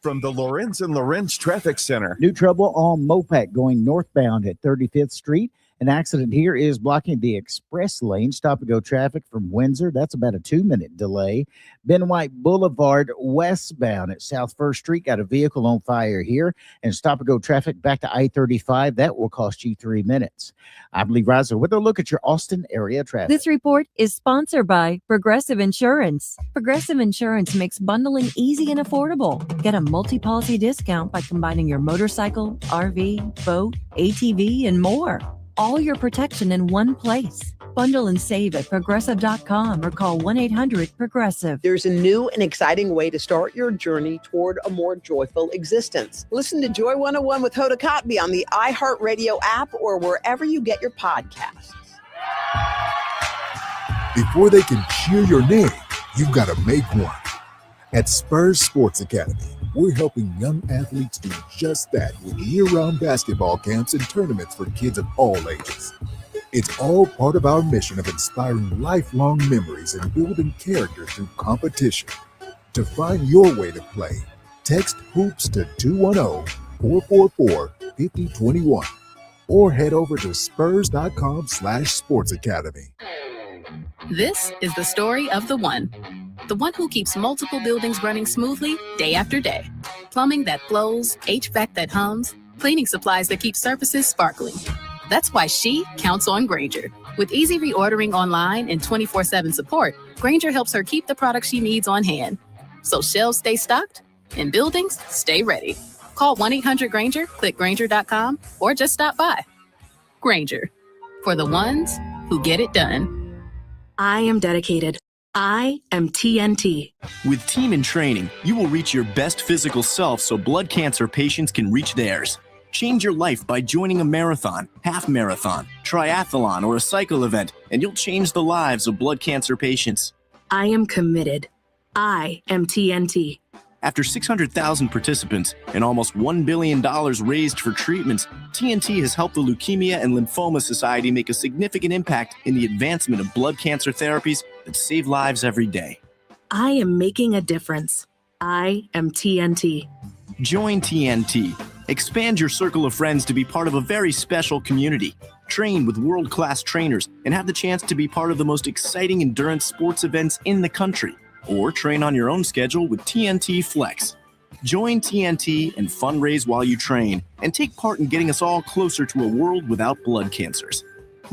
From the Lorenz and Lorenz Traffic Center. New trouble on Mopac going northbound at 35th Street An accident here is blocking the express lane, stop-and-go traffic from Windsor. That's about a 2-minute delay. Ben White Boulevard westbound at South 1st Street. Got a vehicle on fire here. And stop-and-go traffic back to I-35. That will cost you 3 minutes. I believe Riser with a look at your Austin area traffic. This report is sponsored by Progressive Insurance. Progressive Insurance makes bundling easy and affordable. Get a multi-policy discount by combining your motorcycle, RV, boat, ATV, and more. All your protection in one place. Bundle and save at progressive.com or call 1-800-PROGRESSIVE. There's a new and exciting way to start your journey toward a more joyful existence. Listen to Joy 101 with Hoda Kotb on the iHeartRadio app or wherever you get your podcasts. Before they can cheer your name, you've got to make one. At Spurs Sports Academy, we're helping young athletes do just that with year-round basketball camps and tournaments for kids of all ages. It's all part of our mission of inspiring lifelong memories and building character through competition. To find your way to play, text HOOPS to 210-444-5021 or head over to spurs.com/sportsacademy. This is the story of the one who keeps multiple buildings running smoothly day after day. Plumbing that flows, HVAC that hums, cleaning supplies that keep surfaces sparkling. That's why she counts on Grainger. With easy reordering online and 24/7 support, Grainger helps her keep the products she needs on hand. So shelves stay stocked and buildings stay ready. Call 1-800-GRAINGER, click Grainger.com, or just stop by. Grainger, for the ones who get it done. I am dedicated. I am TNT. With Team in Training, you will reach your best physical self so blood cancer patients can reach theirs. Change your life by joining a marathon, half marathon, triathlon, or a cycle event, and you'll change the lives of blood cancer patients. I am committed. I am TNT. After 600,000 participants and almost $1 billion raised for treatments, TNT has helped the Leukemia and Lymphoma Society make a significant impact in the advancement of blood cancer therapies that save lives every day. I am making a difference. I am TNT. Join TNT. Expand your circle of friends to be part of a very special community. Train with world-class trainers and have the chance to be part of the most exciting endurance sports events in the country. Or train on your own schedule with TNT Flex. Join TNT and fundraise while you train and take part in getting us all closer to a world without blood cancers.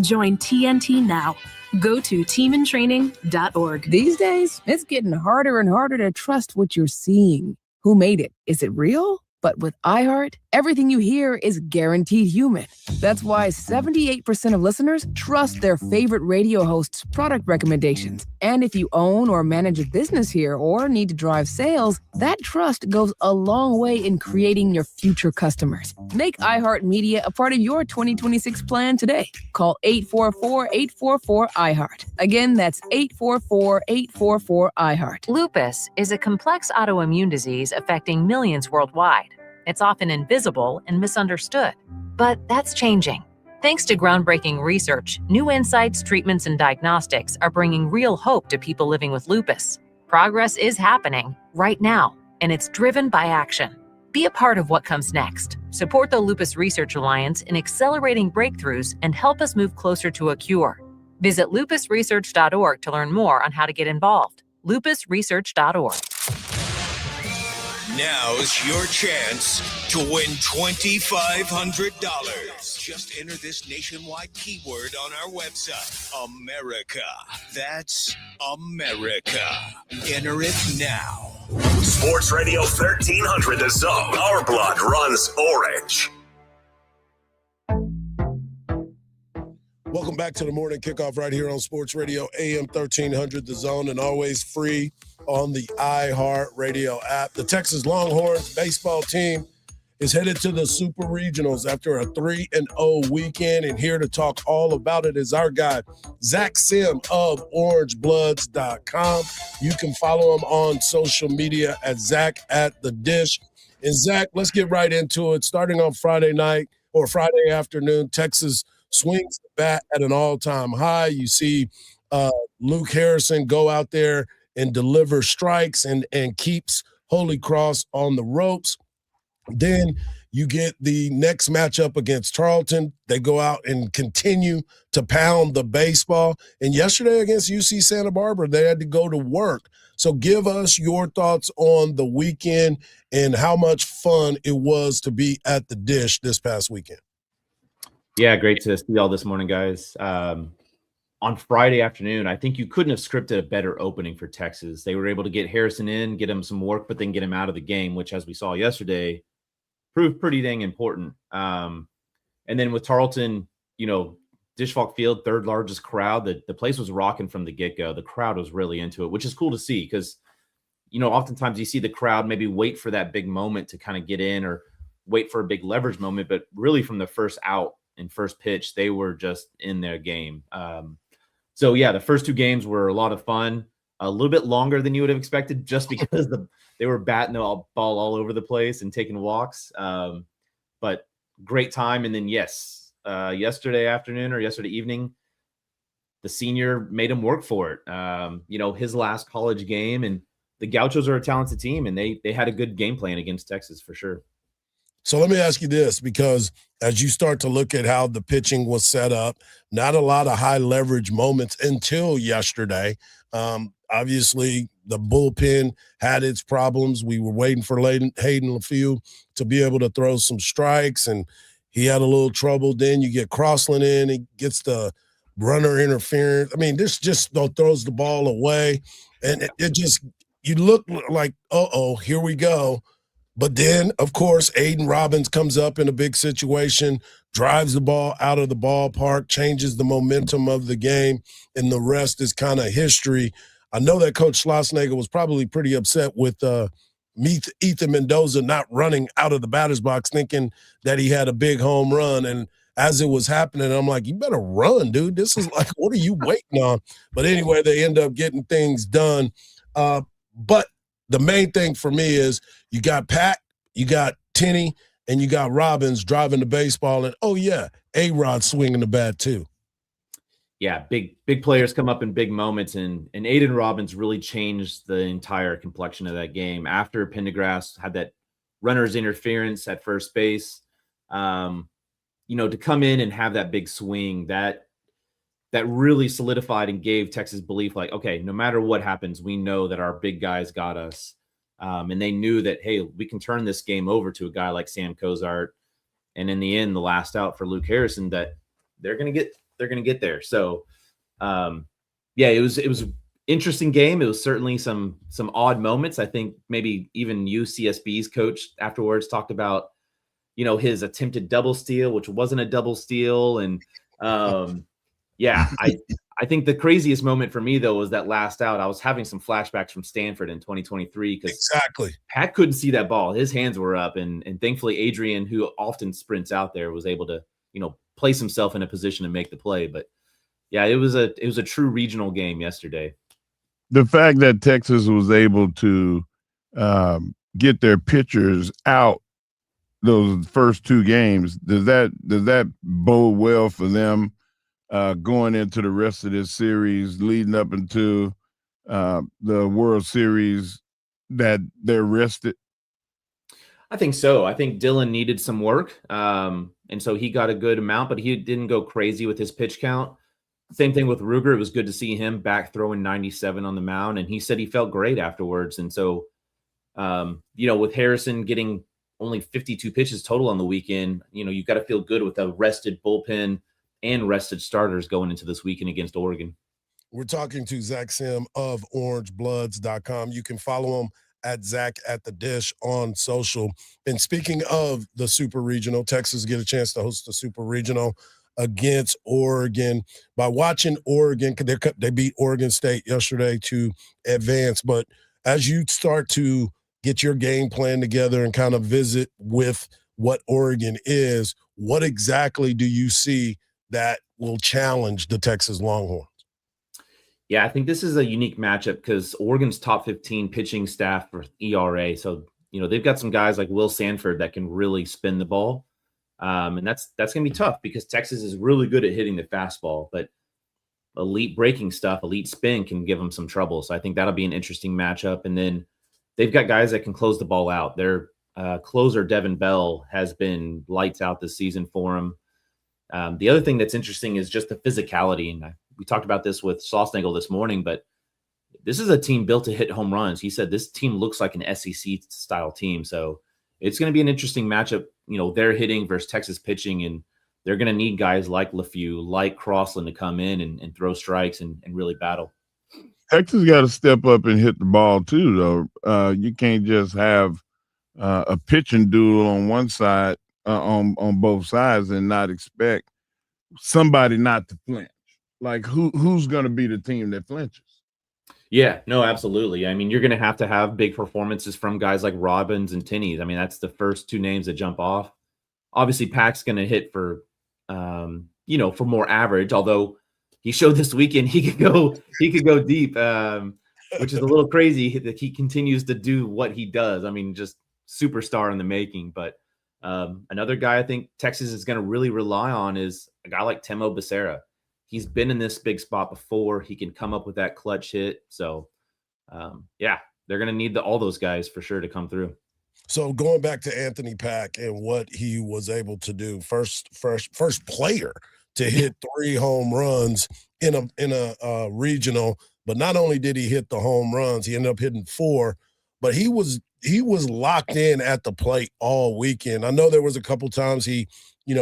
Join TNT now. Go to teamintraining.org. These days, it's getting harder and harder to trust what you're seeing. Who made it? Is it real? But with iHeart, everything you hear is guaranteed human. That's why 78% of listeners trust their favorite radio hosts' product recommendations. And if you own or manage a business here or need to drive sales, that trust goes a long way in creating your future customers. Make iHeartMedia a part of your 2026 plan today. Call 844-844-iHeart. Again, that's 844-844-iHeart. Lupus is a complex autoimmune disease affecting millions worldwide. It's often invisible and misunderstood, but that's changing. Thanks to groundbreaking research, new insights, treatments, and diagnostics are bringing real hope to people living with lupus. Progress is happening right now, and it's driven by action. Be a part of what comes next. Support the Lupus Research Alliance in accelerating breakthroughs and help us move closer to a cure. Visit lupusresearch.org to learn more on how to get involved. lupusresearch.org. Now's your chance to win $2,500. Just enter this nationwide keyword on our website, America. That's America. Enter it now. Sports Radio 1300 The Zone. Our blood runs orange. Welcome back to the morning kickoff right here on Sports Radio AM 1300 The Zone, and always free on the iHeartRadio app. The Texas Longhorns baseball team is headed to the Super Regionals after a 3-0 weekend, and here to talk all about it is our guy, Zach Sim of OrangeBloods.com. You can follow him on social media at Zach at the Dish. And Zach, let's get right into it. Starting on Friday night or Friday afternoon, Texas swings the bat at an all-time high. You see Luke Harrison go out there and deliver strikes and keeps Holy Cross on the ropes. Then You get the next matchup against Tarleton. They go out and continue to pound the baseball. And yesterday against UC Santa Barbara, they had to go to work. So give us your thoughts on the weekend and how much fun it was to be at the Dish this past weekend. Yeah, great to see y'all this morning, guys. On Friday afternoon, I think you couldn't have scripted a better opening for Texas. They were able to get Harrison in, get him some work, but then get him out of the game, which, as we saw yesterday, proved pretty dang important. And then with Tarleton, Dish Falk Field, third largest crowd, the place was rocking from the get-go. The crowd was really into it, which is cool to see because, oftentimes you see the crowd maybe wait for that big moment to kind of get in or wait for a big leverage moment, but really from the first out and first pitch, they were just in their game. So yeah, the first two games were a lot of fun, a little bit longer than you would have expected just because they were batting the ball all over the place and taking walks. But great time. And then yesterday afternoon or yesterday evening, the senior made him work for it. His last college game, and the Gauchos are a talented team, and they had a good game plan against Texas for sure. So let me ask you this, because as you start to look at how the pitching was set up, not a lot of high leverage moments until yesterday. Obviously, the bullpen had its problems. We were waiting for Hayden LaFew to be able to throw some strikes, and he had a little trouble. Then you get Crossland in, he gets the runner interference. I mean, this just throws the ball away, and it just you look like, here we go. But then, of course, Aiden Robbins comes up in a big situation, drives the ball out of the ballpark, changes the momentum of the game, and the rest is kind of history. I know that Coach Schlossnagle was probably pretty upset with Ethan Mendoza not running out of the batter's box, thinking that he had a big home run. And as it was happening, I'm like, you better run, dude. This is like, what are you waiting on? But anyway, they end up getting things done. But the main thing for me is you got Pat, you got Tenney, and you got Robbins driving the baseball. And, A-Rod swinging the bat too. Yeah, big players come up in big moments, and Aiden Robbins really changed the entire complexion of that game. After Pendergrass had that runner's interference at first base, to come in and have that big swing, that really solidified and gave Texas belief, like, okay, no matter what happens, we know that our big guys got us. And they knew that, hey, we can turn this game over to a guy like Sam Cozart. And in the end, the last out for Luke Harrison, that they're going to get there. So, it was an interesting game. It was certainly some odd moments. I think maybe even UCSB's coach afterwards talked about, his attempted double steal, which wasn't a double steal. And, I think the craziest moment for me, though, was that last out. I was having some flashbacks from Stanford in 2023 because Pat couldn't see that ball. His hands were up, and thankfully Adrian, who often sprints out there, was able to, place himself in a position to make the play. But yeah, it was a true regional game yesterday. The fact that Texas was able to get their pitchers out those first two games, does that bode well for them going into the rest of this series, leading up into the World Series, that they're rested? I think so. I think Dylan needed some work, and so he got a good amount, but he didn't go crazy with his pitch count. Same thing with Ruger. It was good to see him back throwing 97 on the mound, and he said he felt great afterwards. And so, with Harrison getting only 52 pitches total on the weekend, you've got to feel good with a rested bullpen and rested starters going into this weekend against Oregon. We're talking to Zach Sim of orangebloods.com. You can follow him at Zach at the Dish on social. And speaking of the Super Regional, Texas get a chance to host the Super Regional against Oregon. By watching Oregon, they beat Oregon State yesterday to advance. But as you start to get your game plan together and kind of visit with what Oregon is, what exactly do you see that will challenge the Texas Longhorns? Yeah, I think this is a unique matchup because Oregon's top 15 pitching staff for ERA. So, they've got some guys like Will Sanford that can really spin the ball. And that's going to be tough because Texas is really good at hitting the fastball, but elite breaking stuff, elite spin can give them some trouble. So I think that'll be an interesting matchup. And then they've got guys that can close the ball out. They're closer Devin Bell has been lights out this season for him. The other thing that's interesting is just the physicality. And we talked about this with Schlossnagle this morning, but this is a team built to hit home runs. He said this team looks like an SEC style team. So it's going to be an interesting matchup. You know, they're hitting versus Texas pitching, and they're going to need guys like LeFew, like Crossland to come in and throw strikes and really battle. Texas got to step up and hit the ball too, though. You can't just have a pitching duel on one side, on both sides, and not expect somebody not to flinch. Like who's going to be the team that flinches? Yeah, no, absolutely. I mean, you're going to have big performances from guys like Robbins and Tinney. I mean, that's the first two names that jump off. Obviously, Pac's going to hit for, for more average. Although he showed this weekend he could go deep, which is a little crazy that he continues to do what he does. I mean, just superstar in the making. But another guy I think Texas is going to really rely on is a guy like Temo Becerra. He's been in this big spot before. He can come up with that clutch hit. So, they're going to need all those guys for sure to come through. So going back to Anthony Pack and what he was able to do, first player to hit 3 home runs in a regional. But not only did he hit the home runs, he ended up hitting 4. But he was locked in at the plate all weekend. I know there was a couple times he,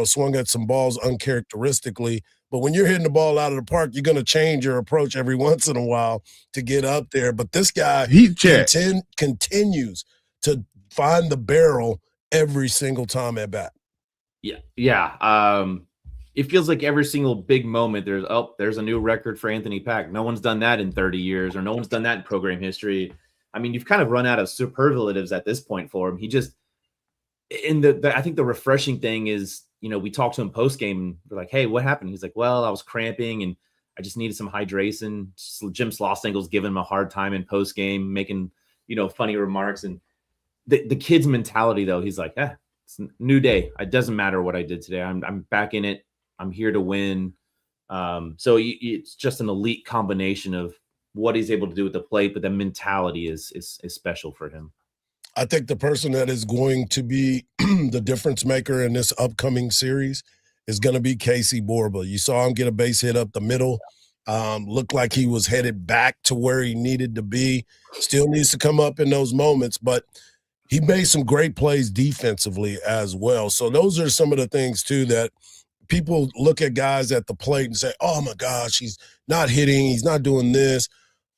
swung at some balls uncharacteristically. But when you're hitting the ball out of the park, you're going to change your approach every once in a while to get up there. But this guy continues to find the barrel every single time at bat. Yeah. It feels like every single big moment there's a new record for Anthony Pack. No one's done that in 30 years, or no one's done that in program history. I mean, you've kind of run out of superlatives at this point for him. He just I think the refreshing thing is, we talked to him post game and we're like, hey, what happened? He's like, well, I was cramping and I just needed some hydration. Jim Schlossnagle's giving him a hard time in post game, making, funny remarks. And the kid's mentality, though, he's like, it's a new day. It doesn't matter what I did today. I'm back in it. I'm here to win. So it's just an elite combination of what he's able to do with the plate, but the mentality is special for him. I think the person that is going to be the difference maker in this upcoming series is going to be Casey Borba. You saw him get a base hit up the middle. Looked like he was headed back to where he needed to be. Still needs to come up in those moments, but he made some great plays defensively as well. So those are some of the things, too, that people look at guys at the plate and say, oh, my gosh, he's not hitting, he's not doing this.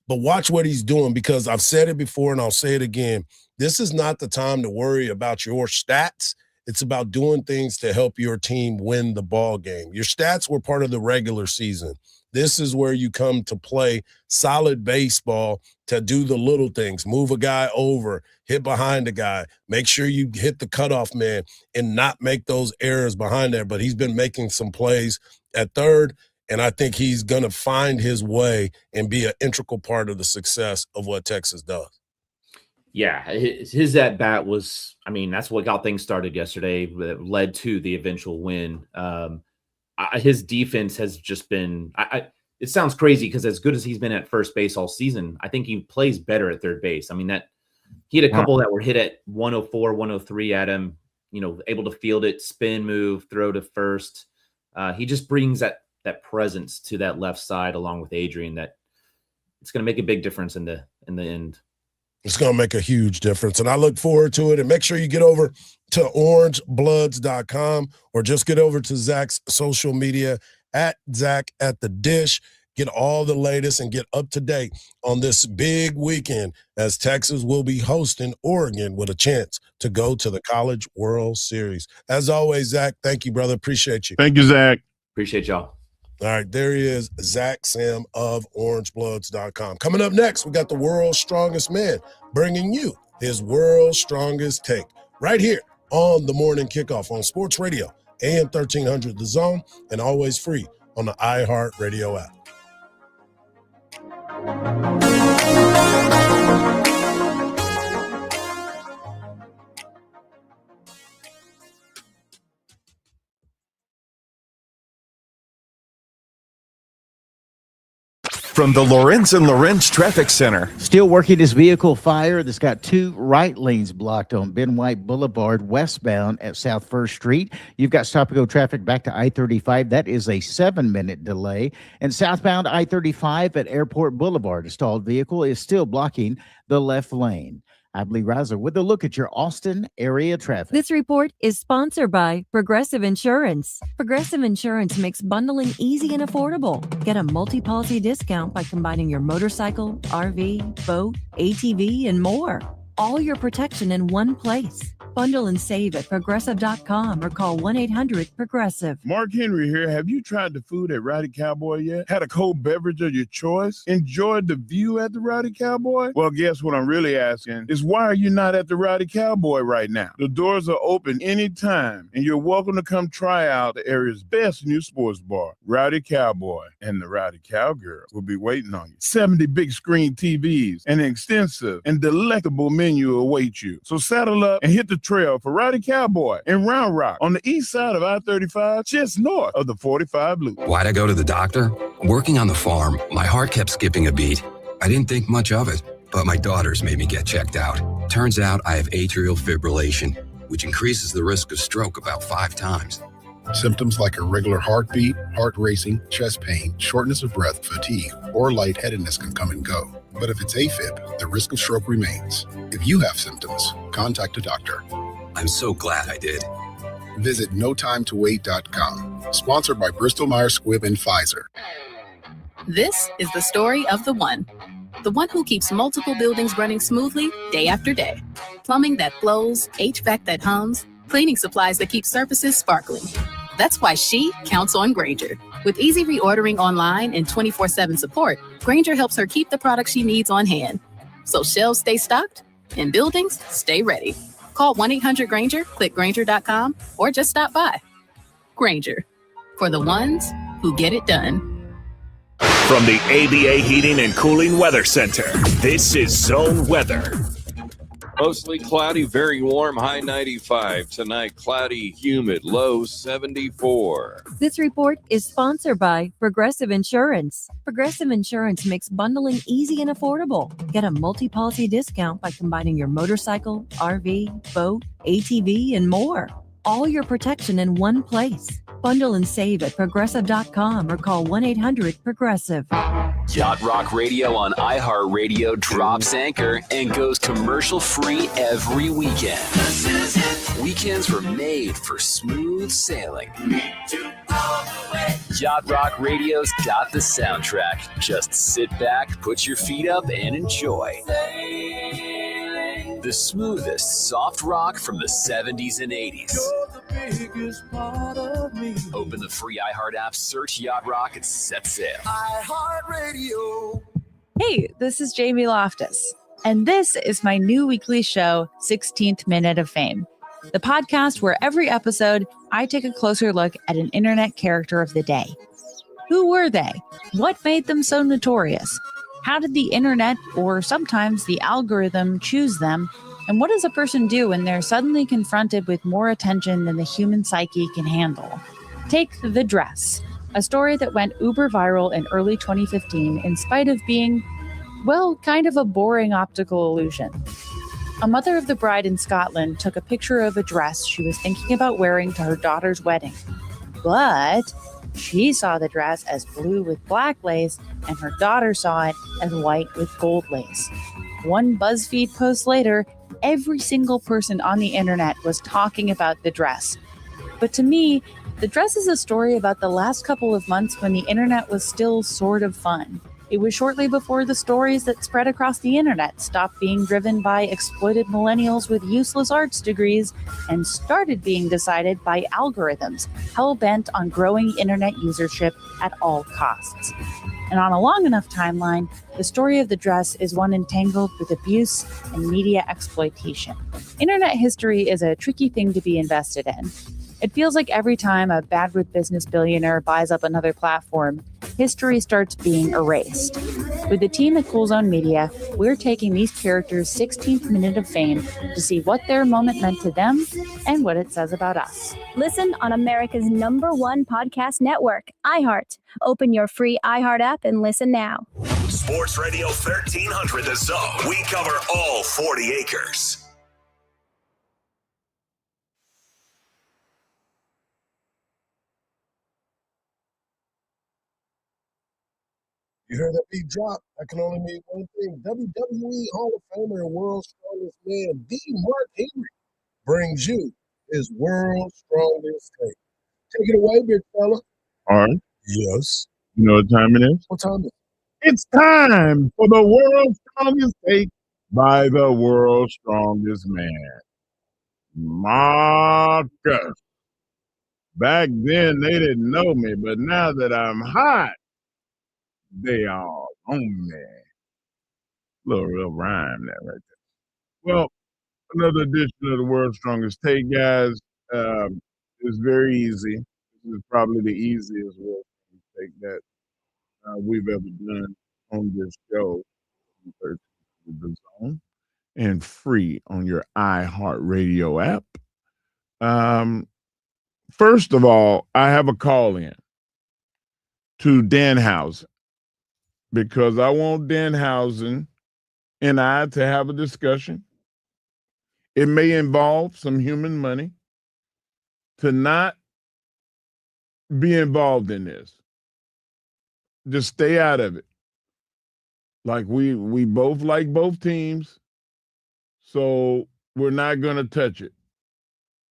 But watch what he's doing, because I've said it before and I'll say it again. This is not the time to worry about your stats. It's about doing things to help your team win the ball game. Your stats were part of the regular season. This is where you come to play solid baseball, to do the little things, move a guy over, hit behind a guy, make sure you hit the cutoff man and not make those errors behind there. But he's been making some plays at third, and I think he's going to find his way and be an integral part of the success of what Texas does. Yeah, his at bat was, that's what got things started yesterday that led to the eventual win. His defense has just been, it sounds crazy because as good as he's been at first base all season, I think he plays better at third base. He had a couple that were hit at 104, 103 at him, able to field it, spin move, throw to first. He just brings that presence to that left side along with Adrian that it's going to make a big difference in the end. It's going to make a huge difference, and I look forward to it. And make sure you get over to orangebloods.com or just get over to Zach's social media at Zach at the Dish. Get all the latest and get up to date on this big weekend as Texas will be hosting Oregon with a chance to go to the College World Series. As always, Zach, thank you, brother. Appreciate you. Thank you, Zach. Appreciate y'all. All right, there he is, Zach Sam of orangebloods.com. Coming up next, we got the world's strongest man bringing you his world's strongest take right here on the Morning Kickoff on Sports Radio, AM 1300 The Zone, and always free on the iHeartRadio app. From the Lorenz and Lorenz Traffic Center. Still working his vehicle fire that's got two right lanes blocked on Ben White Boulevard westbound at South 1st Street. You've got stop-and-go traffic back to I-35. That is a 7-minute delay. And southbound I-35 at Airport Boulevard, a stalled vehicle is still blocking the left lane. I believe Riser with a look at your Austin area traffic. This report is sponsored by Progressive Insurance. Progressive Insurance makes bundling easy and affordable. Get a multi-policy discount by combining your motorcycle, RV, boat, ATV, and more. All your protection in one place. Bundle and save at progressive.com or call 1-800-PROGRESSIVE. Mark Henry here. Have you tried the food at Rowdy Cowboy yet? Had a cold beverage of your choice? Enjoyed the view at the Rowdy Cowboy? Well, guess what I'm really asking is why are you not at the Rowdy Cowboy right now? The doors are open anytime, and you're welcome to come try out the area's best new sports bar. Rowdy Cowboy and the Rowdy Cowgirl will be waiting on you. 70 big screen TVs and an extensive and delectable menu await you. So saddle up and hit the trail for Rowdy Cowboy in Round Rock on the east side of I-35, just north of the 45 loop. Why'd I go to the doctor? Working on the farm, my heart kept skipping a beat. I didn't think much of it, but my daughters made me get checked out. Turns out I have atrial fibrillation, which increases the risk of stroke about 5 times. Symptoms like irregular heartbeat, heart racing, chest pain, shortness of breath, fatigue, or lightheadedness can come and go. But if it's AFib, the risk of stroke remains. If you have symptoms, contact a doctor. I'm so glad I did. Visit notimetowait.com. Sponsored by Bristol-Myers Squibb and Pfizer. This is the story of the one who keeps multiple buildings running smoothly day after day. Plumbing that flows, HVAC that hums, cleaning supplies that keep surfaces sparkling. That's why she counts on Grainger. With easy reordering online and 24/7 support, Grainger helps her keep the products she needs on hand. So shelves stay stocked and buildings stay ready. Call 1-800-GRAINGER, click Grainger.com, or just stop by. Grainger, for the ones who get it done. From the ABA Heating and Cooling Weather Center, this is Zone Weather. Mostly cloudy, very warm, high 95. Tonight, cloudy, humid, low 74. This report is sponsored by Progressive Insurance. Progressive Insurance makes bundling easy and affordable. Get a multi-policy discount by combining your motorcycle, RV, boat, ATV, and more. All your protection in one place. Bundle and save at progressive.com or call 1-800-PROGRESSIVE. Yacht Rock Radio on iHeartRadio drops anchor and goes commercial-free every weekend. Weekends were made for smooth sailing. Yacht Rock Radio's got the soundtrack. Just sit back, put your feet up, and enjoy. The smoothest soft rock from the 70s and 80s. Open the free iHeart app, search Yacht Rock, and set sail. iHeartRadio. Hey, this is Jamie Loftus, and this is my new weekly show, 16th Minute of Fame, the podcast where every episode I take a closer look at an internet character of the day. Who were they? What made them so notorious? How did the internet, or sometimes the algorithm, choose them? And what does a person do when they're suddenly confronted with more attention than the human psyche can handle? Take The Dress, a story that went uber viral in early 2015 in spite of being, well, kind of a boring optical illusion. A mother of the bride in Scotland took a picture of a dress she was thinking about wearing to her daughter's wedding. But she saw the dress as blue with black lace, and her daughter saw it as white with gold lace. One BuzzFeed post later, every single person on the internet was talking about the dress. But to me, the dress is a story about the last couple of months when the internet was still sort of fun. It was shortly before the stories that spread across the internet stopped being driven by exploited millennials with useless arts degrees and started being decided by algorithms hell-bent on growing internet usership at all costs. And on a long enough timeline, the story of the dress is one entangled with abuse and media exploitation. Internet history is a tricky thing to be invested in. It feels like every time a bad with business billionaire buys up another platform, history starts being erased. With the team at Cool Zone Media, we're taking these characters' 16th minute of fame to see what their moment meant to them and what it says about us. Listen on America's #1 podcast network, iHeart. Open your free iHeart app and listen now. Sports Radio 1300 The Zone. We cover all 40 acres. You heard that beat drop? I can only mean one thing. WWE Hall of Famer and World's Strongest Man, D. Mark Henry, brings you his World's Strongest Take. Take it away, big fella. All right. Yes. You know what time it is? What time is it? It's time for the World's Strongest Take by the World's Strongest Man, Marcus. Back then, they didn't know me, but now that I'm hot, they all own me. Little rhyme that right there. Well, another edition of the World's Strongest Take, guys. It's very easy. This is probably the easiest World's Strongest Take that we've ever done on this show. The Zone, and free on your iHeartRadio app. First of all, I have a call in to Danhausen because I want Danhausen and I to have a discussion. It may involve some human money to not be involved in this. Just stay out of it. Like we both like both teams, so we're not going to touch it.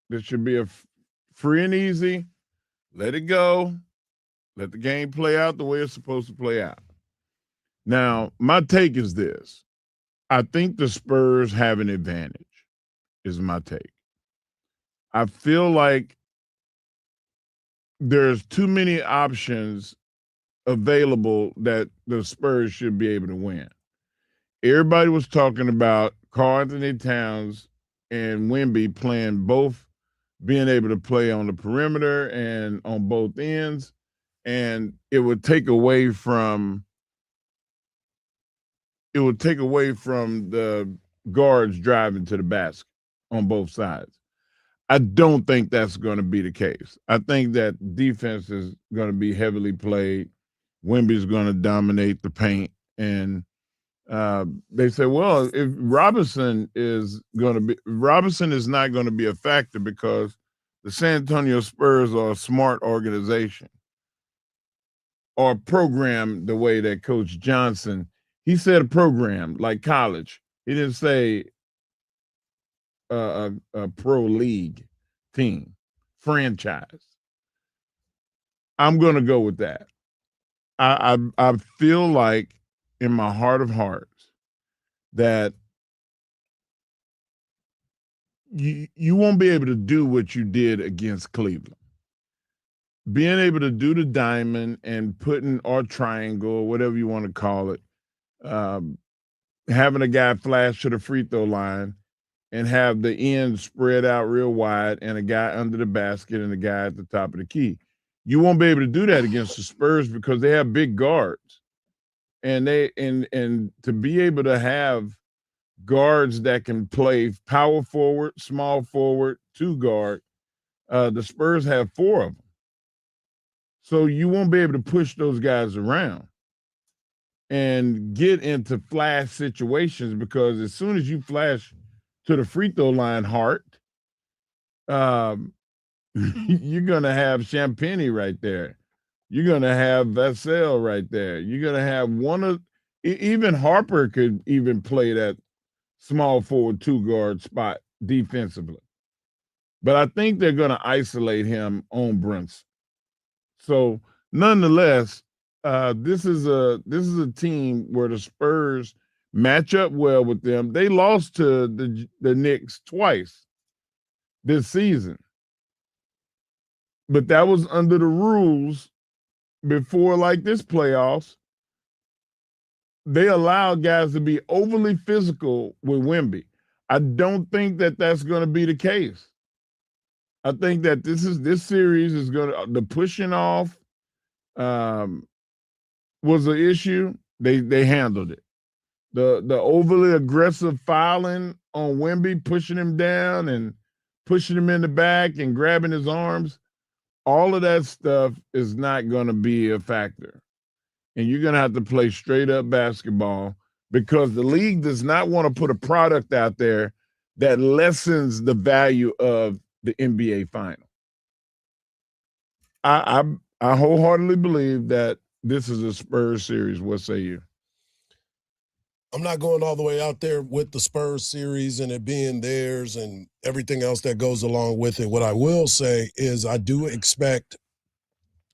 This should be a free and easy. Let it go. Let the game play out the way it's supposed to play out. Now, my take is this. I think the Spurs have an advantage, is my take. I feel like there's too many options available that the Spurs should be able to win. Everybody was talking about Karl Anthony Towns and Wemby playing both, being able to play on the perimeter and on both ends, and it would take away from the guards driving to the basket on both sides. I don't think that's going to be the case. I think that defense is going to be heavily played. Wemby's going to dominate the paint, and they say, well, if Robinson is not going to be a factor because the San Antonio Spurs are a smart organization or programmed the way that Coach Johnson, he said a program like college. He didn't say a pro league team, franchise. I'm going to go with that. I feel like in my heart of hearts that you won't be able to do what you did against Cleveland. Being able to do the diamond and putting or triangle, whatever you want to call it, having a guy flash to the free throw line and have the end spread out real wide and a guy under the basket and a guy at the top of the key. You won't be able to do that against the Spurs because they have big guards. And to be able to have guards that can play power forward, small forward, two guard, the Spurs have four of them. So you won't be able to push those guys around and get into flash situations because as soon as you flash to the free throw line, Hart, you're going to have Champagny right there. You're going to have Vassell right there. You're going to have even Harper could even play that small forward two guard spot defensively. But I think they're going to isolate him on Brunson. So nonetheless, this is a team where the Spurs match up well with them. They lost to the Knicks twice this season. But that was under the rules before, like this playoffs. They allowed guys to be overly physical with Wemby. I don't think that that's going to be the case. I think that this series is going to the pushing off. was an issue, they handled it. The overly aggressive fouling on Wemby, pushing him down and pushing him in the back and grabbing his arms, all of that stuff is not going to be a factor. And you're going to have to play straight up basketball because the league does not want to put a product out there that lessens the value of the NBA final. I wholeheartedly believe that this is a Spurs series. What say you? I'm not going all the way out there with the Spurs series and it being theirs and everything else that goes along with it. What I will say is I do expect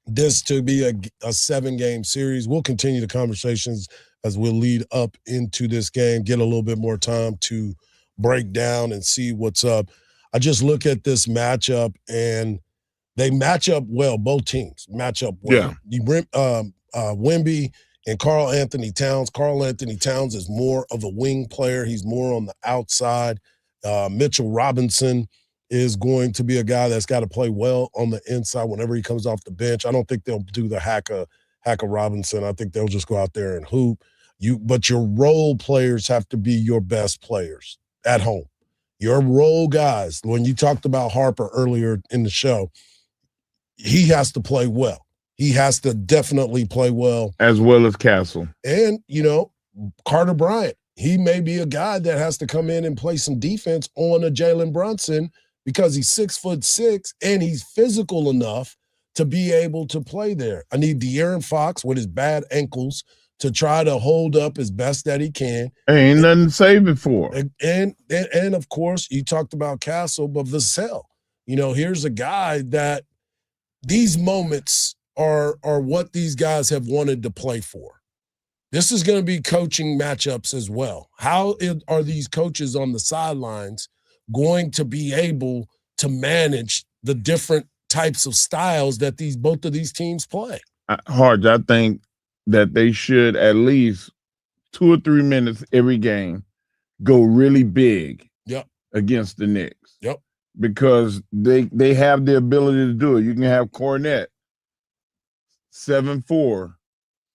this to be a 7-game series. We'll continue the conversations as we'll lead up into this game, get a little bit more time to break down and see what's up. I just look at this matchup and they match up well. Both teams match up well. Yeah. Wemby and Karl Anthony Towns. Karl Anthony Towns is more of a wing player. He's more on the outside. Mitchell Robinson is going to be a guy that's got to play well on the inside whenever he comes off the bench. I don't think they'll do the hack of Robinson. I think they'll just go out there and hoop. But your role players have to be your best players at home. Your role guys, when you talked about Harper earlier in the show, he has to play well. He has to definitely play well. As well as Castle. And, Carter Bryant, he may be a guy that has to come in and play some defense on a Jalen Brunson because he's 6'6" and he's physical enough to be able to play there. I need De'Aaron Fox with his bad ankles to try to hold up as best that he can. Ain't nothing to save it for. And of course, you talked about Castle, but Vassell. Here's a guy that these moments are what these guys have wanted to play for. This is going to be coaching matchups as well. How are these coaches on the sidelines going to be able to manage the different types of styles that both of these teams play? Hardge, I think that they should at least 2 or 3 minutes every game go really big against the Knicks. Yep. Because they have the ability to do it. You can have Cornette 7'4",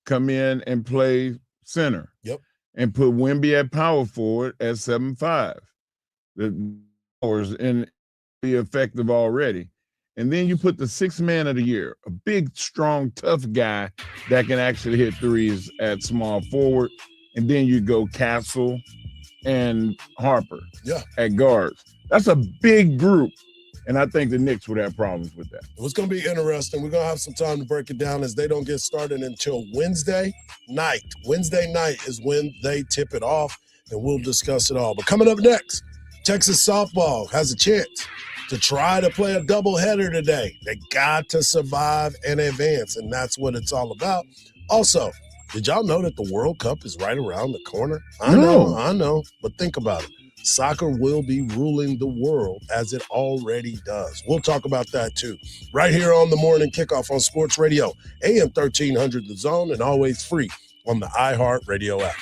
come in and play center. Yep. And put Wemby at power forward at 7'5". The hours and be effective already. And then you put the 6th man of the year, a big, strong, tough guy that can actually hit threes at small forward. And then you go Castle and Harper at guards. That's a big group. And I think the Knicks would have problems with that. It's going to be interesting. We're going to have some time to break it down as they don't get started until Wednesday night. Wednesday night is when they tip it off, and we'll discuss it all. But coming up next, Texas softball has a chance to try to play a doubleheader today. They got to survive and advance, and that's what it's all about. Also, did y'all know that the World Cup is right around the corner? I know, but think about it. Soccer will be ruling the world as it already does. We'll talk about that too. Right here on the Morning Kickoff on Sports Radio, AM 1300 The Zone, and always free on the iHeart Radio app.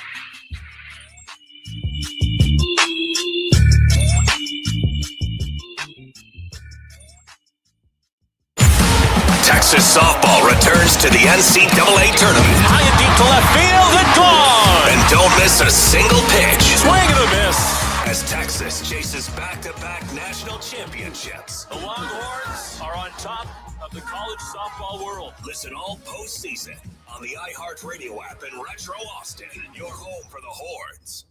Texas softball returns to the NCAA tournament. High and deep to left field and gone. And don't miss a single pitch. Swing and a miss. As Texas chases back-to-back national championships. The Longhorns are on top of the college softball world. Listen all postseason on the iHeartRadio app in Retro Austin, your home for the Horns.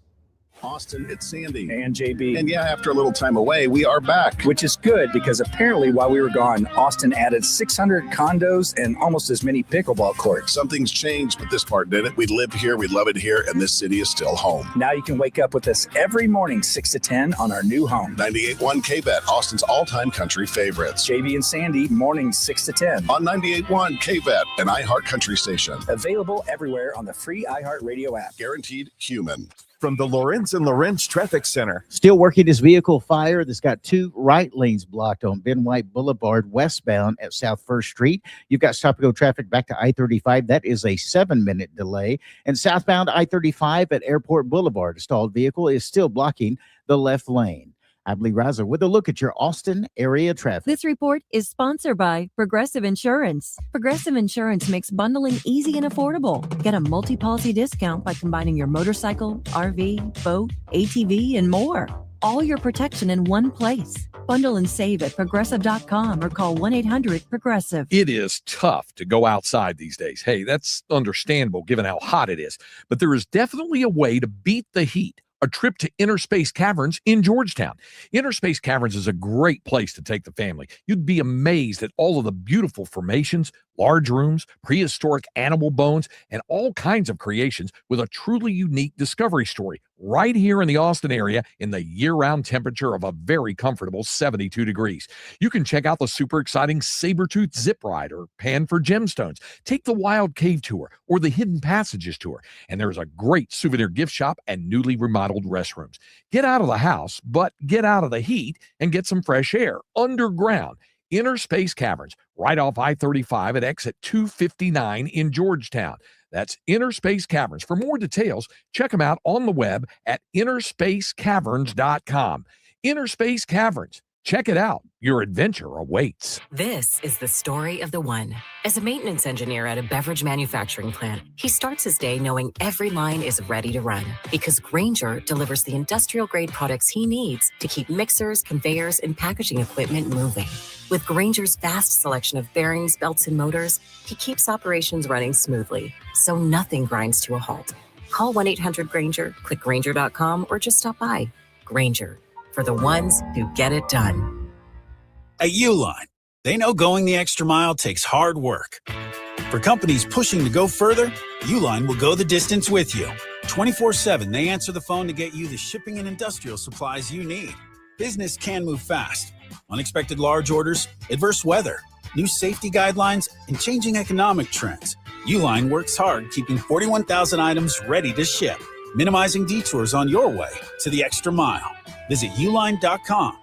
Austin, it's Sandy. And JB. And yeah, after a little time away, we are back. Which is good because apparently while we were gone, Austin added 600 condos and almost as many pickleball courts. Something's changed, but this part didn't. We live here, we love it here, and this city is still home. Now you can wake up with us every morning, 6 to 10 on our new home. 98.1 KBET, Austin's all-time country favorites. JB and Sandy, mornings 6 to 10. On 98.1 KBET, an iHeart country station. Available everywhere on the free iHeartRadio app. Guaranteed human. From the Lorenz and Lorenz Traffic Center. Still working his vehicle fire that's got 2 right lanes blocked on Ben White Boulevard westbound at South 1st Street. You've got stop-and-go traffic back to I-35. That is a 7-minute delay. And southbound I-35 at Airport Boulevard, a stalled vehicle is still blocking the left lane. I believe Riser with a look at your Austin area traffic. This report is sponsored by Progressive Insurance. Progressive Insurance makes bundling easy and affordable. Get a multi-policy discount by combining your motorcycle, RV, boat, ATV, and more. All your protection in one place. Bundle and save at progressive.com or call 1-800-PROGRESSIVE. It is tough to go outside these days. Hey, that's understandable given how hot it is. But there is definitely a way to beat the heat. A trip to Inner Space Caverns in Georgetown. Inner Space Caverns is a great place to take the family. You'd be amazed at all of the beautiful formations, large rooms, prehistoric animal bones, and all kinds of creations with a truly unique discovery story right here in the Austin area in the year-round temperature of a very comfortable 72 degrees. You can check out the super exciting Sabertooth Zip Ride or Pan for Gemstones. Take the Wild Cave Tour or the Hidden Passages Tour. And there's a great souvenir gift shop and newly remodeled restrooms. Get out of the house, but get out of the heat and get some fresh air underground. Inner Space Caverns, right off I-35 at exit 259 in Georgetown. That's Inner Space Caverns. For more details, check them out on the web at innerspacecaverns.com. Inner Space Caverns. Check it out. Your adventure awaits. This is the story of the one. As a maintenance engineer at a beverage manufacturing plant, he starts his day knowing every line is ready to run because Grainger delivers the industrial-grade products he needs to keep mixers, conveyors, and packaging equipment moving. With Grainger's vast selection of bearings, belts, and motors, he keeps operations running smoothly, so nothing grinds to a halt. Call 1-800-GRAINGER, click Grainger.com, or just stop by. Grainger, for the ones who get it done. At Uline, they know going the extra mile takes hard work. For companies pushing to go further, Uline will go the distance with you. 24/7, they answer the phone to get you the shipping and industrial supplies you need. Business can move fast. Unexpected large orders, adverse weather, new safety guidelines, and changing economic trends. Uline works hard keeping 41,000 items ready to ship, minimizing detours on your way to the extra mile. Visit uline.com.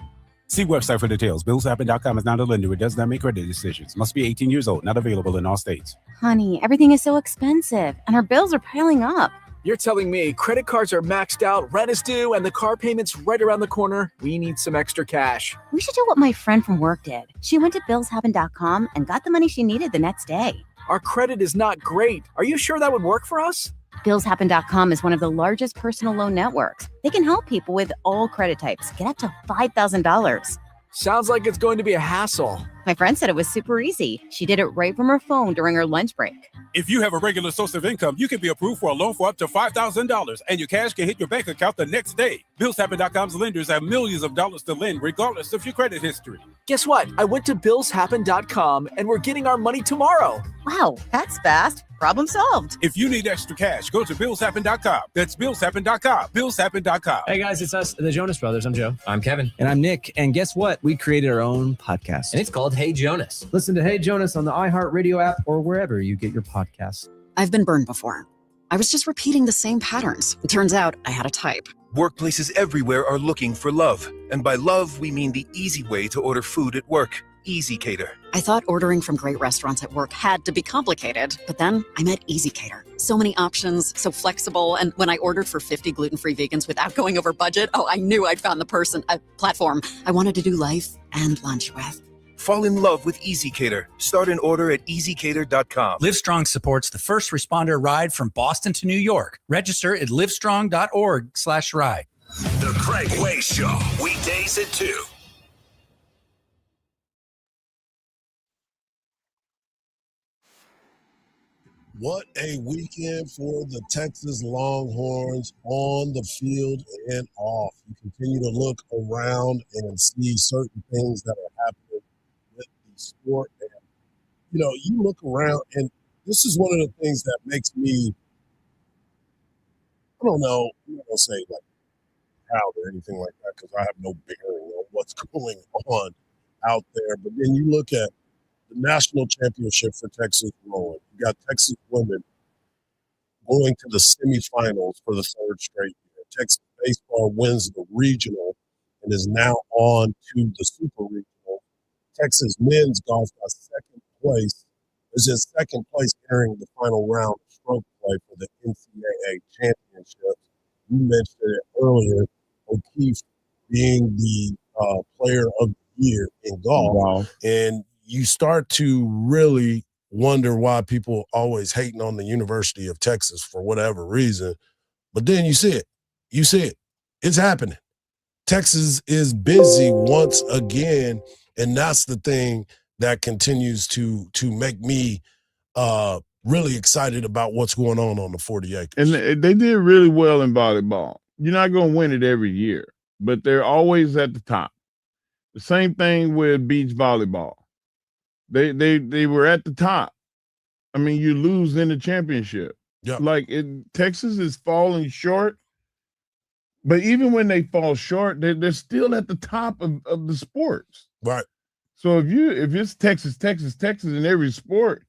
See website for details. BillsHappen.com is not a lender. It does not make credit decisions. Must be 18 years old. Not available in all states. Honey, everything is so expensive, and our bills are piling up. You're telling me credit cards are maxed out, rent is due, and the car payment's right around the corner? We need some extra cash. We should do what my friend from work did. She went to BillsHappen.com and got the money she needed the next day. Our credit is not great. Are you sure that would work for us? BillsHappen.com is one of the largest personal loan networks. They can help people with all credit types get up to $5,000. Sounds like it's going to be a hassle. My friend said it was super easy. She did it right from her phone during her lunch break. If you have a regular source of income, you can be approved for a loan for up to $5,000, and your cash can hit your bank account the next day. BillsHappen.com's lenders have millions of dollars to lend, regardless of your credit history. Guess what? I went to BillsHappen.com, and we're getting our money tomorrow. Wow, that's fast. Problem solved. If you need extra cash, go to BillsHappen.com. That's BillsHappen.com. BillsHappen.com. Hey guys, it's us, the Jonas Brothers. I'm Joe. I'm Kevin. And I'm Nick. And guess what? We created our own podcast. And it's called Hey Jonas. Listen to Hey Jonas on the iHeartRadio app or wherever you get your podcasts. I've been burned before. I was just repeating the same patterns. It turns out I had a type. Workplaces everywhere are looking for love. And by love, we mean the easy way to order food at work. Easy Cater. I thought ordering from great restaurants at work had to be complicated, but then I met Easy Cater. So many options, so flexible, and when I ordered for 50 gluten-free vegans without going over budget, I knew I'd found the platform I wanted to do life and lunch with. Fall in love with Easy Cater. Start an order at easycater.com. Livestrong supports the first responder ride from Boston to New York. Register at livestrong.org/ride. The Craig Way Show, weekdays at 2. What a weekend for the Texas Longhorns on the field and off. You continue to look around and see certain things that are happening with the sport. And, you look around, and this is one of the things that makes me, I don't know, I'm not going to say like proud or anything like that because I have no bearing on what's going on out there. But then you look at the national championship for Texas rowing. You got Texas women going to the semifinals for the third straight year. Texas baseball wins the regional and is now on to the super regional. Texas men's golf got second place. Is in second place entering the final round of stroke play for the NCAA championships. You mentioned it earlier. O'Keefe being the player of the year in golf. Wow. And you start to really wonder why people always hating on the University of Texas for whatever reason. But then you see it. You see it. It's happening. Texas is busy once again, and that's the thing that continues to make me really excited about what's going on the 40 acres. And they did really well in volleyball. You're not going to win it every year, but they're always at the top. The same thing with beach volleyball. They were at the top. I mean, you lose in the championship. Yeah. Like Texas is falling short, but even when they fall short, they're still at the top of the sports. Right. So if it's Texas in every sport,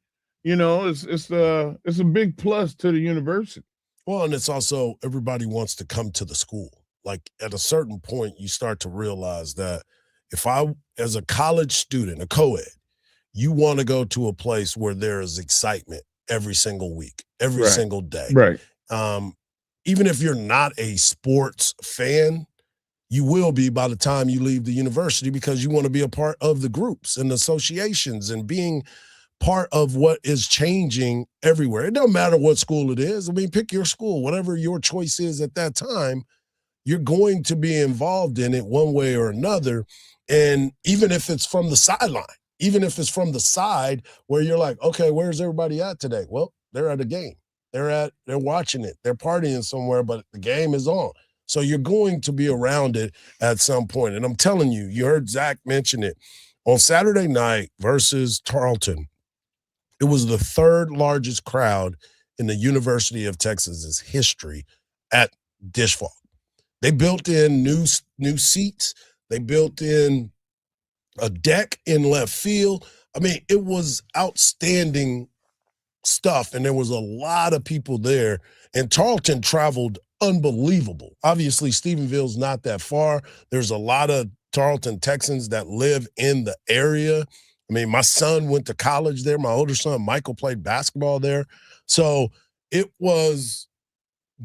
it's a big plus to the university. Well, and it's also everybody wants to come to the school. Like at a certain point, you start to realize that if I, as a college student, a co-ed, you want to go to a place where there is excitement every single week, every Right. single day. Right. Even if you're not a sports fan, you will be by the time you leave the university because you want to be a part of the groups and associations and being part of what is changing everywhere. It doesn't matter what school it is. I mean, pick your school, whatever your choice is at that time, you're going to be involved in it one way or another. And even if it's from the sideline, even if it's from the side where you're like, okay, where's everybody at today? Well, they're at a game. They're watching it. They're partying somewhere, but the game is on. So you're going to be around it at some point. And I'm telling you, you heard Zach mention it. On Saturday night versus Tarleton, it was the third largest crowd in the University of Texas's history at Dish Vault. They built in new seats. They built in a deck in left field. I mean, it was outstanding stuff, and there was a lot of people there. And Tarleton traveled unbelievable. Obviously, Stephenville's not that far. There's a lot of Tarleton Texans that live in the area. I mean, my son went to college there. My older son, Michael, played basketball there. So it was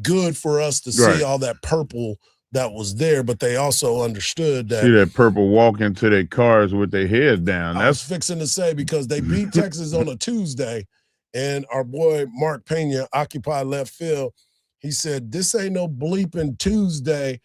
good for us to see all that purple that was there, but they also understood that. See that purple walk into their cars with their head down. I was fixing to say, because they beat Texas on a Tuesday, and our boy Mark Pena occupied left field. He said, this ain't no bleeping Tuesday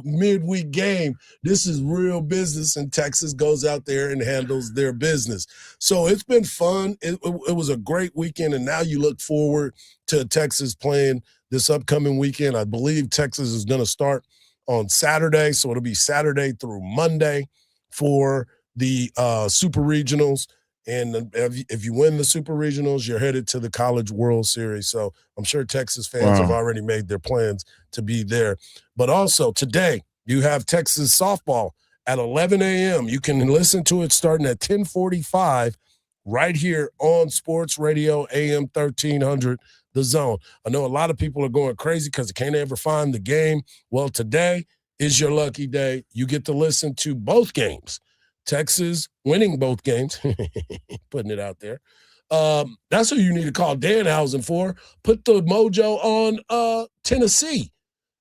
midweek game. This is real business, and Texas goes out there and handles their business. So it's been fun. It was a great weekend, and now you look forward to Texas playing this upcoming weekend. I believe Texas is going to start on Saturday, so it'll be Saturday through Monday for the Super Regionals. And if you win the Super Regionals, you're headed to the College World Series. So I'm sure Texas fans have already made their plans to be there. But also today, you have Texas softball at 11 a.m. You can listen to it starting at 10:45 right here on Sports Radio AM 1300, The Zone. I know a lot of people are going crazy because they can't ever find the game. Well, today is your lucky day. You get to listen to both games. Texas winning both games, putting it out there. That's who you need to call Danhausen for. Put the mojo on Tennessee.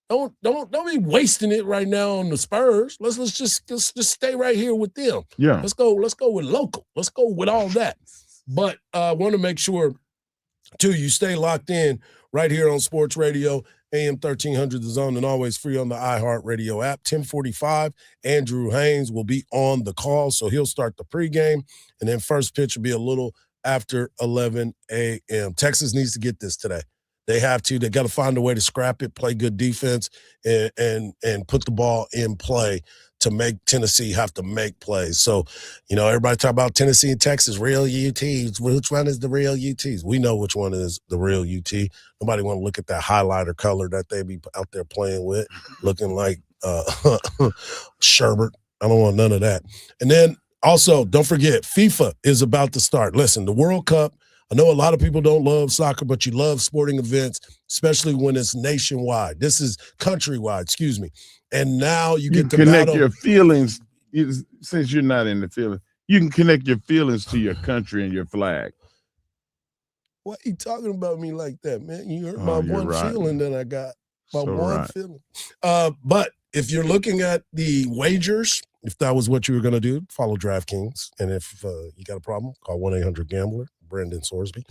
Don't be wasting it right now on the Spurs. Let's just stay right here with them. Yeah. Let's go with local. Let's go with all that. But I want to make sure too you stay locked in right here on Sports Radio AM 1300 The Zone, and always free on the iHeartRadio app. 10:45, Andrew Haynes will be on the call, so he'll start the pregame, and then first pitch will be a little after 11 a.m. Texas needs to get this today. They have to. They got to find a way to scrap it, play good defense, and put the ball in play to make Tennessee have to make plays. So, everybody talk about Tennessee and Texas, real UTs. Which one is the real UTs? We know which one is the real UT. Nobody want to look at that highlighter color that they be out there playing with, looking like sherbet. I don't want none of that. And then also, don't forget, FIFA is about to start. Listen, the World Cup, I know a lot of people don't love soccer, but you love sporting events, especially when it's nationwide. This is countrywide, excuse me. And now you get to connect battle your feelings. Since you're not in the feeling, you can connect your feelings to your country and your flag. Why are you talking about me like that, man? You hurt my one feeling that I got. My feeling. But if you're looking at the wagers, if that was what you were going to do, follow DraftKings. And if you got a problem, call 1-800-GAMBLER, Brendan Sorsby.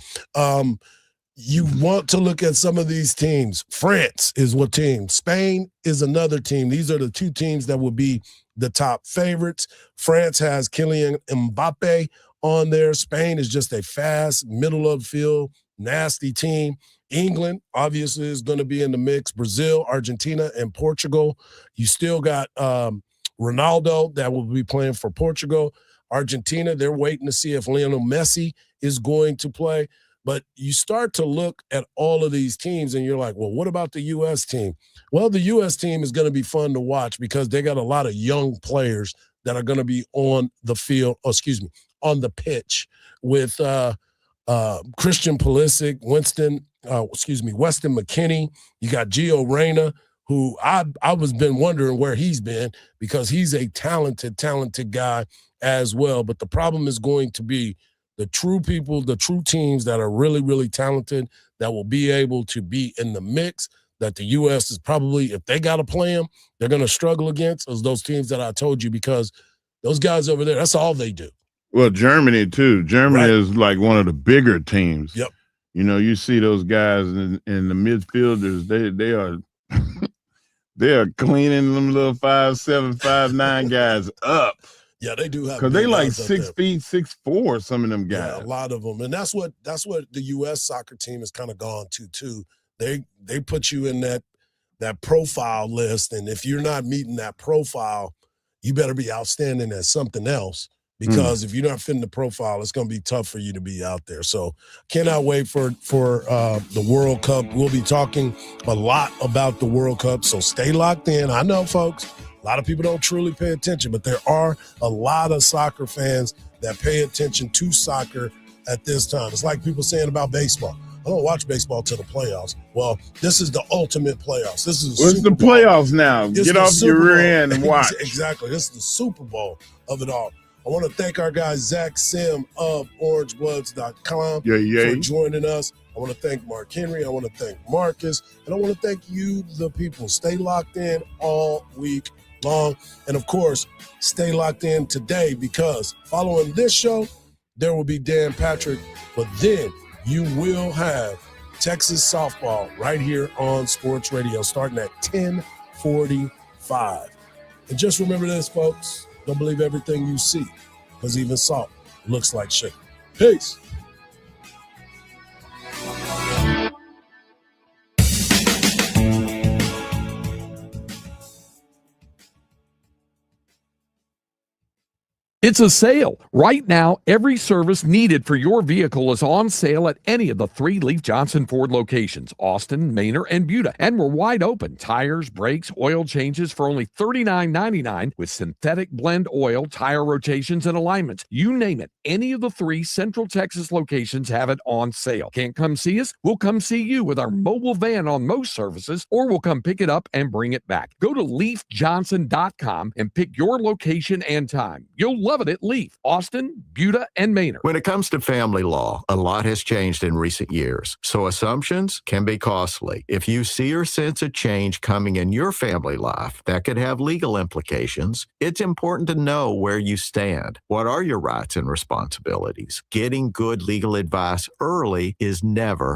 You want to look at some of these teams. France is one team. Spain is another team. These are the two teams that will be the top favorites. France has Kylian Mbappe on there. Spain is just a fast, middle of the field, nasty team. England, obviously, is going to be in the mix. Brazil, Argentina, and Portugal. You still got Ronaldo that will be playing for Portugal. Argentina, they're waiting to see if Lionel Messi is going to play. But you start to look at all of these teams and you're like, well, what about the U.S. team? Well, the U.S. team is going to be fun to watch because they got a lot of young players that are going to be on the field, on the pitch with Christian Pulisic, Weston McKennie. You got Gio Reyna, who I was been wondering where he's been because he's a talented guy as well. But the problem is going to be the true people, the true teams that are really, really talented that will be able to be in the mix that the U.S. is probably, if they got to play them, they're going to struggle against those teams that I told you because those guys over there, that's all they do. Well, Germany, too. Germany is like one of the bigger teams. Yep. You know, you see those guys in the midfielders, they are cleaning them little 5'7", 5'9" guys up. Yeah, they do have because they like guys up 6 there. feet, 6'4", some of them guys. Yeah, a lot of them, and that's what the U.S. soccer team has kind of gone to too. They put you in that profile list, and if you're not meeting that profile, you better be outstanding at something else. Because if you're not fitting the profile, it's going to be tough for you to be out there. So cannot wait for the World Cup. We'll be talking a lot about the World Cup, so stay locked in. I know, folks, a lot of people don't truly pay attention, but there are a lot of soccer fans that pay attention to soccer at this time. It's like people saying about baseball. I don't watch baseball till the playoffs. Well, this is the ultimate playoffs. This is it's the playoffs now. Get off your rear end and watch. Exactly. This is the Super Bowl of it all. I want to thank our guy, Zach Sim of OrangeBloods.com for joining us. I want to thank Mark Henry. I want to thank Marcus. And I want to thank you, the people. Stay locked in all week long. And, of course, stay locked in today because following this show, there will be Dan Patrick. But then you will have Texas softball right here on Sports Radio starting at 10:45. And just remember this, folks. Don't believe everything you see, because even salt looks like sugar. Peace. It's a sale. Right now, every service needed for your vehicle is on sale at any of the 3 Leaf Johnson Ford locations, Austin, Manor, and Buda. And we're wide open. Tires, brakes, oil changes for only $39.99 with synthetic blend oil, tire rotations, and alignments. You name it. Any of the 3 Central Texas locations have it on sale. Can't come see us? We'll come see you with our mobile van on most services, or we'll come pick it up and bring it back. Go to leafjohnson.com and pick your location and time. You'll love it at Leaf, Austin, Buda, and Manor. When it comes to family law, a lot has changed in recent years, so assumptions can be costly. If you see or sense a change coming in your family life that could have legal implications, it's important to know where you stand. What are your rights and responsibilities? Getting good legal advice early is never